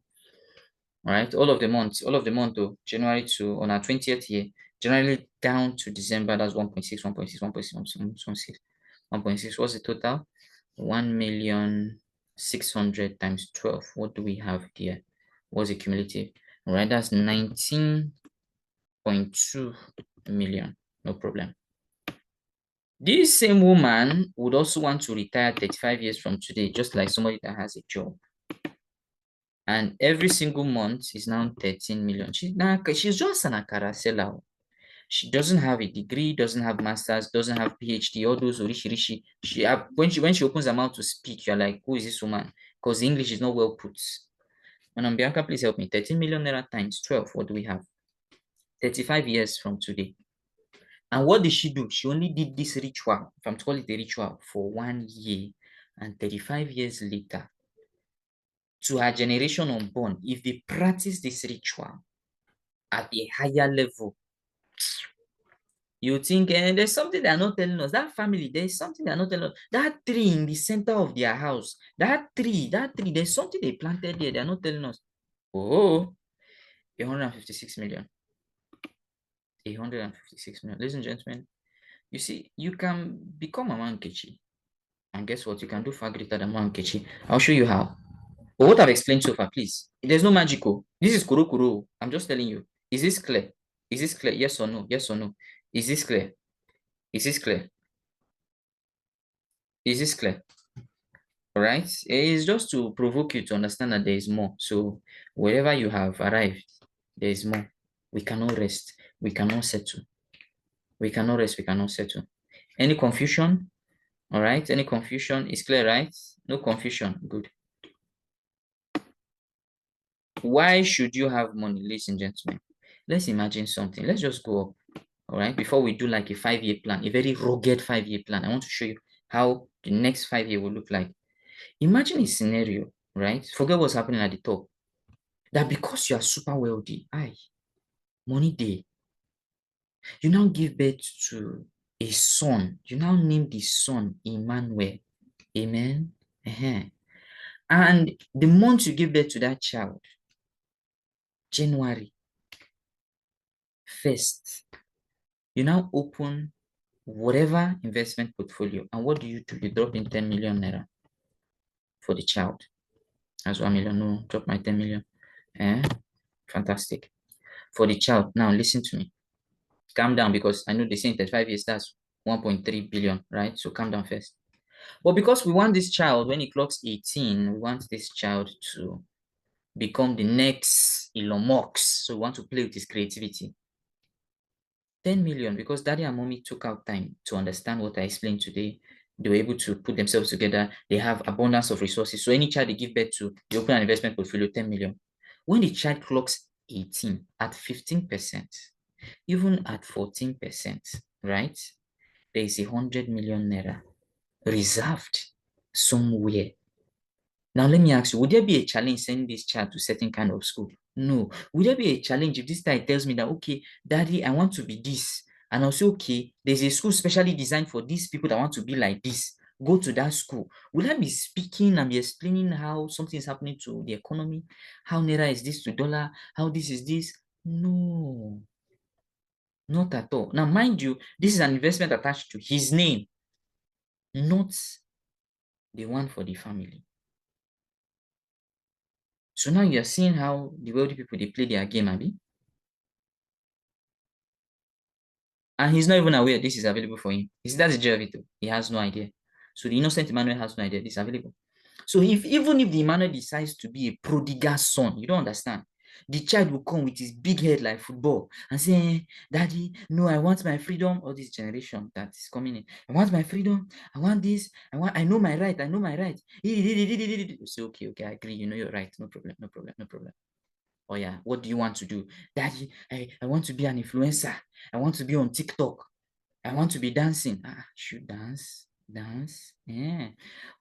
All right, all of the months though, January to on our 20th year, January down to December, that's 1.6, 1.6, 1.6, 1.6, 1.6. What's the total? 1,600,000 times 12. What do we have here? What's the cumulative? All right, that's 19.2 million. No problem. This same woman would also want to retire 35 years from today, just like somebody that has a job. And every single month is now 13 million. She's just an akara seller. She doesn't have a degree, doesn't have masters, doesn't have PhD, all those rishi. When she opens her mouth to speak, you're like, who is this woman? Because English is not well put. And Bianca, please help me. 13 million naira times 12. What do we have? 35 years from today. And what did she do? She only did this ritual, if I'm to call it a ritual, for 1 year. And 35 years later, to her generation unborn, if they practice this ritual at a higher level, you think there's something they're not telling us. That family, there's something they're not telling us. That tree in the center of their house, that tree, there's something they planted there. They're not telling us. Oh, 156 million. 156 million. Ladies and gentlemen, you see, you can become a Mankechi. And guess what? You can do far greater than one Kechi. I'll show you how. But what I've explained so far, please, there's no magical. This is kuro kuro. I'm just telling you. Is this clear? Is this clear? Yes or no? Yes or no? Is this clear? Is this clear? Is this clear? All right. It's just to provoke you to understand that there is more. So wherever you have arrived, there is more. We cannot rest. We cannot settle. We cannot rest. We cannot settle. Any confusion? All right. Any confusion? Is clear, right? No confusion. Good. Why should you have money, ladies and gentlemen? Let's imagine something. Let's just go up. All right. Before we do like a 5-year plan, a very rugged 5-year plan, I want to show you how the next 5 year will look like. Imagine a scenario, right? Forget what's happening at the top. That because you are super wealthy, money day, you now give birth to a son. You now name the son Emmanuel. Amen. And the month you give birth to that child, January 1st, you now open whatever investment portfolio. And what do? You drop in 10 million naira for the child. That's 1 million. No, drop my 10 million. Fantastic. For the child. Now listen to me. Calm down, because I know they say in 35 years that's 1.3 billion, right? So calm down first. But because we want this child, when he clocks 18, we want this child to become the next Elon Musk. So we want to play with his creativity. 10 million, because daddy and mommy took out time to understand what I explained today. They were able to put themselves together. They have abundance of resources. So any child they give birth to, they open an investment portfolio, 10 million. When the child clocks 18 at 15%, even at 14%, right? There is 100 million naira reserved somewhere. Now, let me ask you, would there be a challenge sending this child to certain kind of school? No. Would there be a challenge if this child tells me that, okay, daddy, I want to be this? And I'll say, okay, there's a school specially designed for these people that want to be like this. Go to that school. Will I be speaking and be explaining how something is happening to the economy? How naira is this to dollar? How this is this? No, not at all. Now, mind you, this is an investment attached to his name, not the one for the family. So now you're seeing how the wealthy people, they play their game, Abby. And he's not even aware this is available for him. You see, that's the joy of it. He has no idea. So the innocent Emmanuel has no idea this is available. So even if the Emmanuel decides to be a prodigal son, you don't understand. The child will come with his big head like football and say, Daddy, no, I want my freedom. All this generation that is coming in. I want my freedom. I want this. I know my right. I know my right. You say, okay, I agree. You know you're right. No problem, no problem, no problem. Oh yeah, what do you want to do? Daddy, I want to be an influencer. I want to be on TikTok. I want to be dancing. Should dance? Dance? Yeah.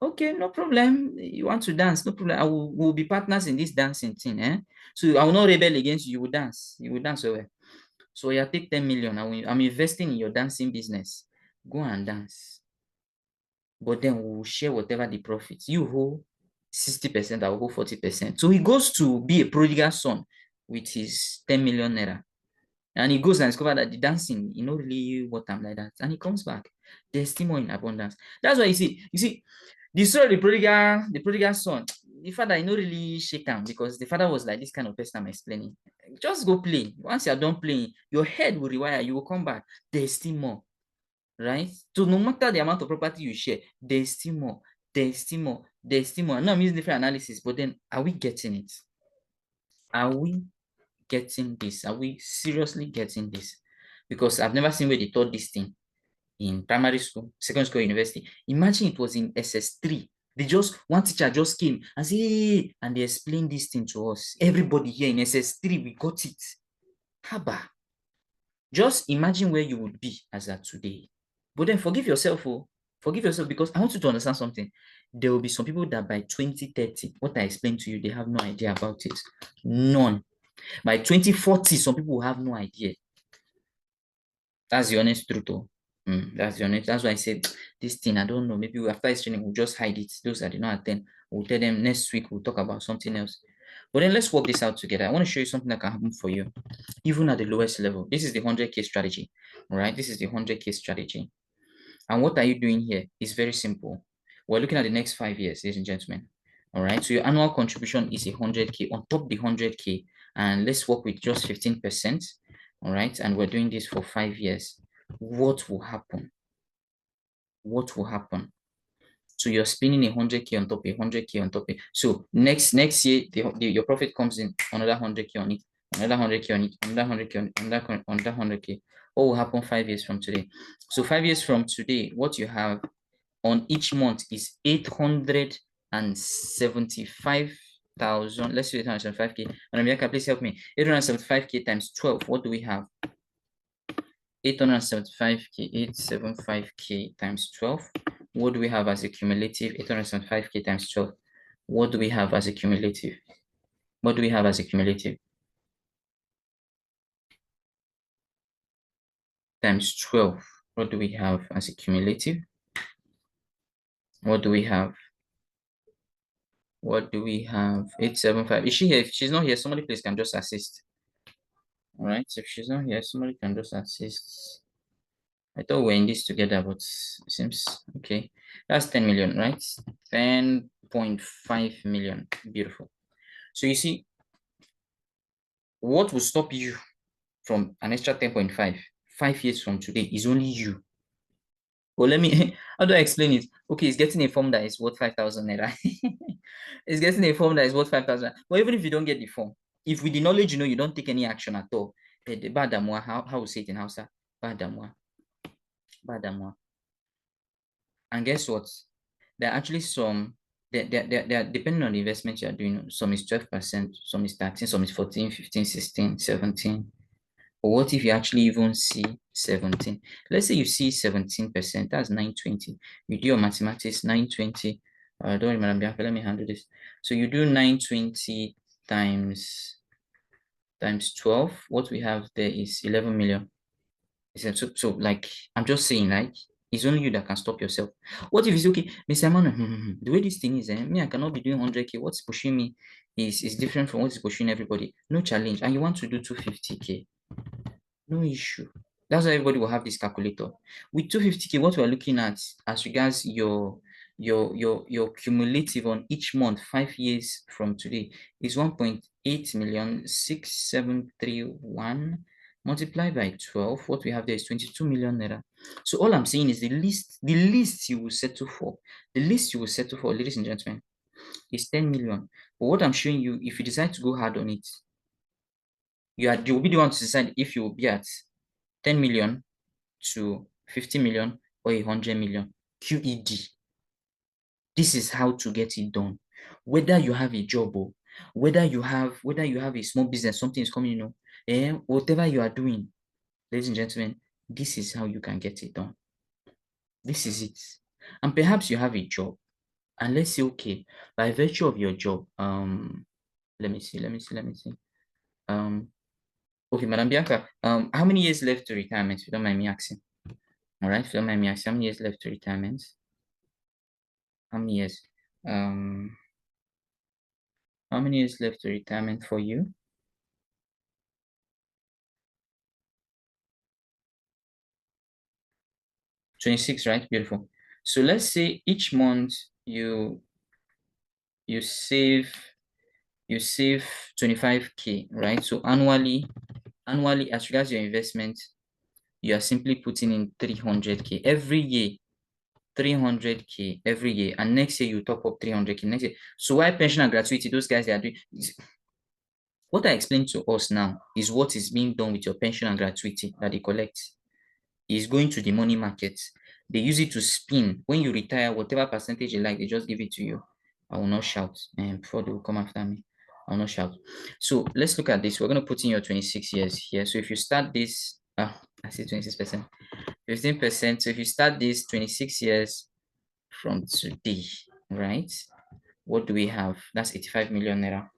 Okay, no problem. You want to dance? No problem. We'll be partners in this dancing thing. So I will not rebel against you. You will dance. You will dance well. So yeah, take 10 million. I'm investing in your dancing business. Go and dance. But then we'll share whatever the profits. You hold 60%, I will hold 40%. So he goes to be a prodigal son with his 10 million naira. And he goes and discovers that the dancing, you know, really what I'm like that. And he comes back. There's still more in abundance. That's why you see, the story of the prodigal son, the father, you know, really shake him because the father was like this kind of person I'm explaining. Just go play. Once you're done playing, your head will rewire, you will come back. There's still more. Right? So no matter the amount of property you share, there's still more, there's still more, there's still more. Now I'm using different analysis, but then are we getting it? Are we getting this? Are we seriously getting this? Because I've never seen where they taught this thing in primary school, secondary school, university. Imagine it was in SS3. One teacher just came and said, hey, and they explained this thing to us. Everybody here in SS3, we got it. Haba. Just imagine where you would be as at today. But then forgive yourself, forgive yourself, because I want you to understand something. There will be some people that by 2030, what I explained to you, they have no idea about it. None. By 2040, some people will have no idea. That's the honest truth. That's the honest. That's why I said this thing, I don't know. Maybe after this training, we'll just hide it. Those that did not attend, we'll tell them next week we'll talk about something else. But then let's work this out together. I want to show you something that can happen for you, even at the lowest level. This is the 100K strategy. All right, this is the 100K strategy. And what are you doing here? It's very simple. We're looking at the next 5 years, ladies and gentlemen. All right. So your annual contribution is 100K on top the 100K. And let's work with just 15%. All right. And we're doing this for 5 years. What will happen? What will happen? So you're spending 100K on top, 100K on top. So next year, your profit comes in another 100K on it, another 100K on it, another 100K on it, another 100K. What will happen 5 years from today? So 5 years from today, what you have on each month is 875,000. Let's do 875K. And America, please help me. 875K times 12. What do we have? 875K, 875K times 12. What do we have as a cumulative? 875K times 12. What do we have as a cumulative? What do we have as a cumulative? Times 12. What do we have as a cumulative? What do we have? What do we have? 875. Is she here? If she's not here, somebody please can just assist. All right. If she's not here, somebody can just assist. I thought we're in this together, but it seems okay. That's 10 million, right? 10.5 million. Beautiful. So you see, what will stop you from an extra 10.5 5 years from today is only you. Well, let me, how do I explain it? Okay, it's getting a form that is worth 5,000 naira. It's getting a form that is worth 5,000. But even if you don't get the form, if with the knowledge, you don't take any action at all, how we say it in Hausa? Badamwa. Badamwa. And guess what? There are actually some, they're depending on the investment you're doing. Some is 12%, some is 13, some is 14, 15, 16, 17. But what if you actually even see 17? Let's say you see 17%, that's 920. You do your mathematics, 920. Don't remember, Bianca, let me handle this. So you do 920 times 12. What we have there is 11 million. So like, I'm just saying, like, it's only you that can stop yourself. What if it's okay, Mr. Emmanuel, the way this thing is, me, I cannot be doing 100K. What's pushing me is different from what is pushing everybody. No challenge. And you want to do 250K. No issue. That's why everybody will have this calculator. With 250K, what we're looking at as regards your cumulative on each month, 5 years from today, is 1.8 million 6731 multiplied by 12. What we have there is 22 million naira. So all I'm saying is the least you will settle for, ladies and gentlemen, is 10 million. But what I'm showing you, if you decide to go hard on it, you will be the one to decide if you will be at 10 million to 50 million or 100 million. QED. This is how to get it done. Whether you have a job or whether you have a small business, something is coming, whatever you are doing, ladies and gentlemen, this is how you can get it done. This is it. And perhaps you have a job, and let's say, okay, by virtue of your job, let me see. Okay, Madam Bianca, how many years left to retirement, if you don't mind me asking? All right, if you don't mind me asking, how many years left to retirement? How many years? How many years left to retirement for you? 26, right? Beautiful. So let's say each month you save 25K, right? So annually, as regards your investment, you are simply putting in 300K every year. 300K every year, and next year you top up 300K next year. So why pension and gratuity? Those guys, they are doing what I explained to us now is what is being done with your pension and gratuity that they collect. Is going to the money market. They use it to spin. When you retire, whatever percentage you like, they just give it to you. I will not shout before they will come after me. I will not shout. So let's look at this. We're going to put in your 26 years here. So if you start this, I say 26%, 15%. So if you start this 26 years from today, right? What do we have? That's 85 million naira.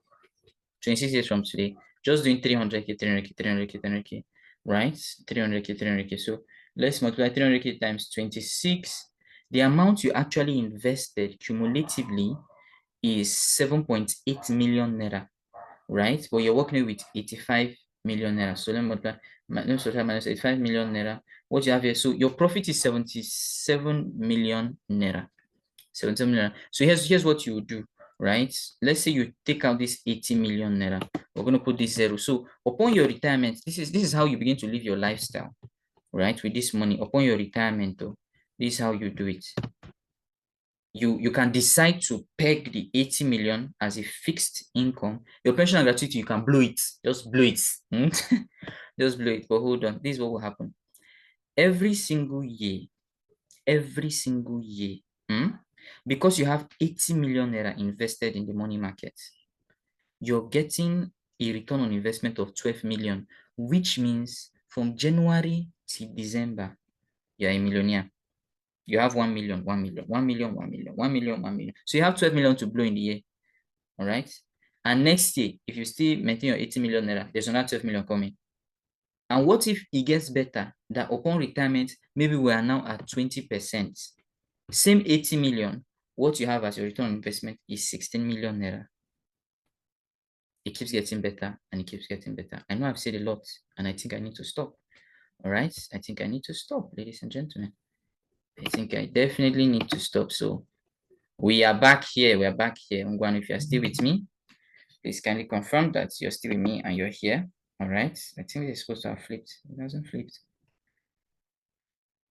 26 years from today, just doing 300K, 300K, 300K, 300K, right? 300K, 300K. So let's multiply 300K times 26. The amount you actually invested cumulatively is 7.8 million naira, right? But you're working with 85 million naira. So let me multiply minus 85 million naira. What you have here, so your profit is 77 million naira. 17 million. So here's what you do, right? Let's say you take out this 80 million naira. We're going to put this zero. So upon your retirement, this is how you begin to live your lifestyle, right? With this money upon your retirement, though, this is how you do it. You can decide to peg the 80 million as a fixed income. Your pension and gratuity, you can blow it. Just blow it. Just blow it. But hold on. This is what will happen. Every single year, hmm, because you have 80 million naira invested in the money market, you're getting a return on investment of 12 million, which means from January to December, you're a millionaire. You have 1 million, 1 million, 1 million, 1 million, 1 million, 1 million. So you have 12 million to blow in the year. All right. And next year, if you still maintain your 80 million naira, there's another 12 million coming. And what if it gets better? That upon retirement, maybe we are now at 20%. Same 80 million, what you have as your return on investment is 16 million naira. It keeps getting better and it keeps getting better. I know I've said a lot and I think I need to stop. All right. I think I need to stop, ladies and gentlemen. I think I definitely need to stop. So we are back here. We are back here. Ngwan, if you're still with me, please kindly confirm that you're still with me and you're here. All right. I think it's supposed to have flipped. It hasn't flipped.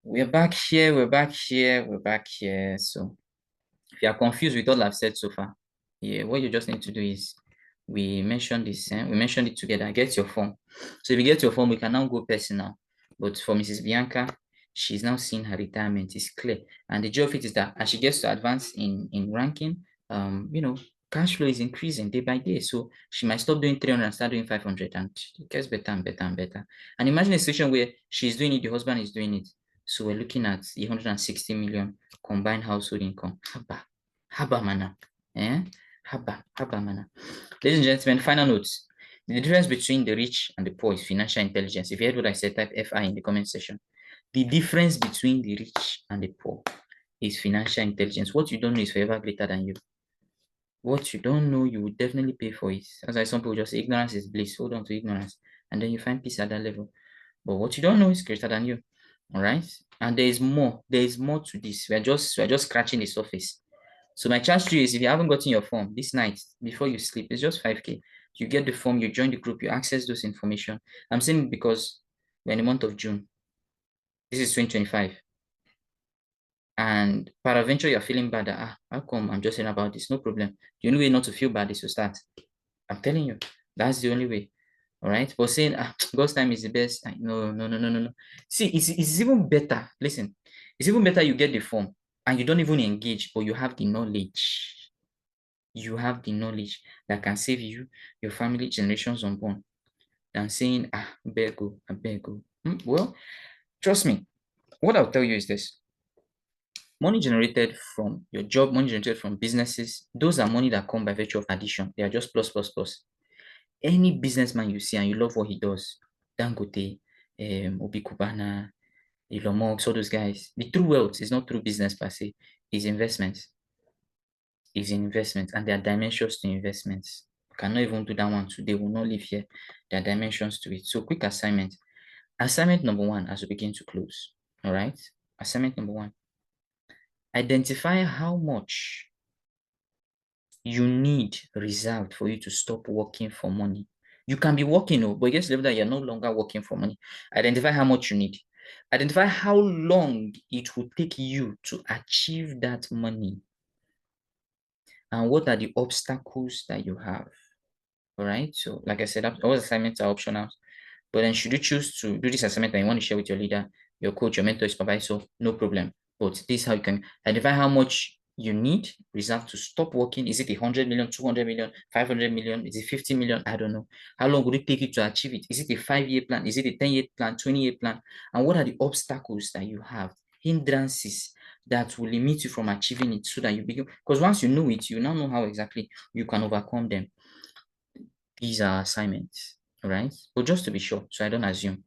We're back here. We're back here. We're back here. So if you are confused with all I've said so far, yeah, what you just need to do is we mentioned this, we mentioned it together. Get your form. So if you get your form, we can now go personal. But for Mrs. Bianca, she's now seeing her retirement. It's clear. And the joy of it is that as she gets to advance in ranking, cash flow is increasing day by day. So she might stop doing 300 and start doing 500, and it gets better and better and better. And imagine a situation where she's doing it, the husband is doing it. So we're looking at 160 million combined household income. Haba mana. Haba mana. Ladies and gentlemen, final notes. The difference between the rich and the poor is financial intelligence. If you heard what I said, type FI in the comment section. The difference between the rich and the poor is financial intelligence. What you don't know is forever greater than you. What you don't know, you will definitely pay for it. As I some people just say, ignorance is bliss. Hold on to ignorance. And then you find peace at that level. But what you don't know is greater than you. All right. And there is more. There is more to this. We are just scratching the surface. So my charge to you is if you haven't gotten your form this night before you sleep, it's just 5K. You get the form, you join the group, you access those information. I'm saying because we're in the month of June. This is 2025. And peradventure you're feeling bad that, how come I'm just saying about this? No problem. The only way not to feel bad is to start. I'm telling you, that's the only way. All right. But saying God's time is the best. No. See, it's even better. Listen, it's even better you get the form and you don't even engage, but you have the knowledge. You have the knowledge that can save you, your family, generations unborn, than saying, I beg go. Well, trust me, what I'll tell you is this. Money generated from your job, money generated from businesses, those are money that come by virtue of addition. They are just plus, plus, plus. Any businessman you see and you love what he does, Dangote, Obi Kubana, Elon Musk, all those guys, the true wealth is not through business per se, is investments. Is investment, and there are dimensions to investments. You cannot even do that one today. Will not live here. There are dimensions to it. So quick assignment. Assignment number one as we begin to close. All right. Assignment number one. Identify how much you need reserved for you to stop working for money. You can be working, but just level that you're no longer working for money. Identify how much you need. Identify how long it will take you to achieve that money. And what are the obstacles that you have? All right. So, like I said, all assignments are optional. But then, should you choose to do this assignment and you want to share with your leader, your coach, your mentor, your supervisor, no problem. But this is how you can identify how much you need reserved to stop working. Is it 100 million, 200 million, 500 million? Is it 50 million? I don't know. How long would it take you to achieve it? Is it a 5-year plan? Is it a 10-year plan, 20-year plan? And what are the obstacles that you have? Hindrances that will limit you from achieving it so that you begin. Because once you know it, you now know how exactly you can overcome them. These are assignments, right? But just to be sure, so I don't assume,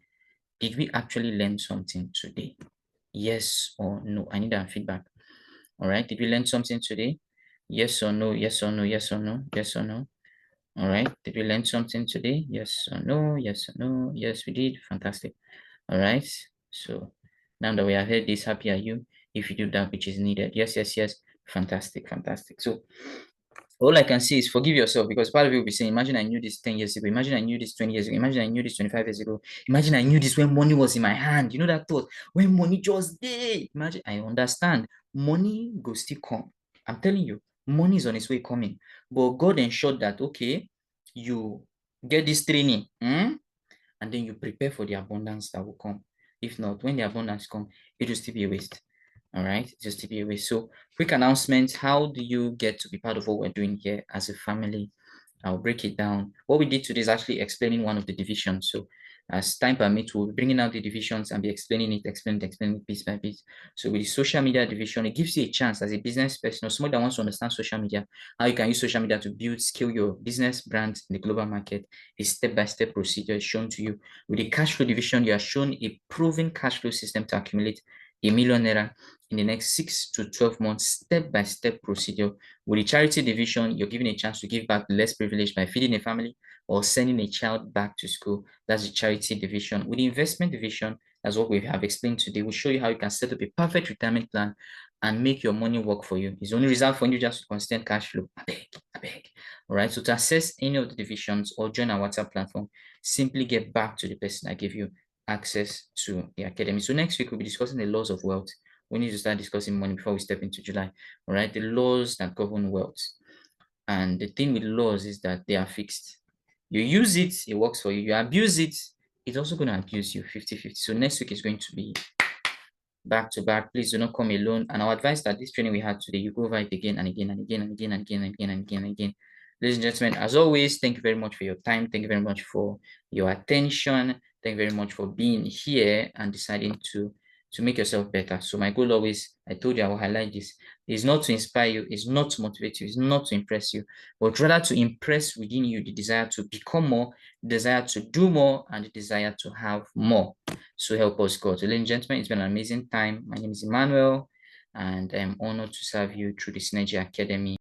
did we actually learn something today? Yes or no? I need that feedback. All right. Did we learn something today? Yes or no? Yes or no? Yes or no? Yes or no? All right. Did we learn something today? Yes or no? Yes or no? Yes, we did. Fantastic. All right. So now that we have heard this, happy are you if you do that which is needed? Yes, yes, yes. Fantastic, fantastic. So all I can say is forgive yourself, because part of you will be saying, imagine I knew this 10 years ago. Imagine I knew this 20 years ago. Imagine I knew this 25 years ago. Imagine I knew this when money was in my hand. You know that thought? When money just there. Imagine, I understand. Money go still come. I'm telling you, money is on its way coming. But God ensured that, okay, you get this training, and then you prepare for the abundance that will come. If not, when the abundance come, it will still be a waste. All right, just to be away. So, quick announcement: how do you get to be part of what we're doing here as a family? I'll break it down. What we did today is actually explaining one of the divisions. So, as time permits, we'll be bringing out the divisions and be explaining it piece by piece. So, with the social media division, it gives you a chance as a business person or someone that wants to understand social media, how you can use social media to build, scale your business brand in the global market. A step-by-step procedure is shown to you. With the cash flow division, you are shown a proven cash flow system to accumulate a 1 million naira in the next 6 to 12 months, step-by-step procedure. With the charity division, you're given a chance to give back the less privileged by feeding a family or sending a child back to school. That's the charity division. With the investment division, that's what we have explained today. We'll show you how you can set up a perfect retirement plan and make your money work for you. It's only reserved for you just constant cash flow. I beg. All right. So to access any of the divisions or join our WhatsApp platform, simply get back to the person I gave you access to the academy. So next week, we'll be discussing the laws of wealth. We need to start discussing money before we step into July. All right, the laws that govern wealth. And the thing with laws is that they are fixed. You use it, it works for you. You abuse it, it's also going to abuse you 50-50. So next week is going to be back to back. Please do not come alone. And our advice that this training we had today, you go over it again and again and again and again and again and again and again and again. Ladies and gentlemen, as always, thank you very much for your time. Thank you very much for your attention. Thank you very much for being here and deciding to make yourself better. So my goal always, I told you I will highlight this, is not to inspire you, is not to motivate you, is not to impress you, but rather to impress within you the desire to become more, the desire to do more, and the desire to have more. So help us God. So ladies and gentlemen, it's been an amazing time. My name is Emmanuel, and I'm honored to serve you through the Synergy Academy.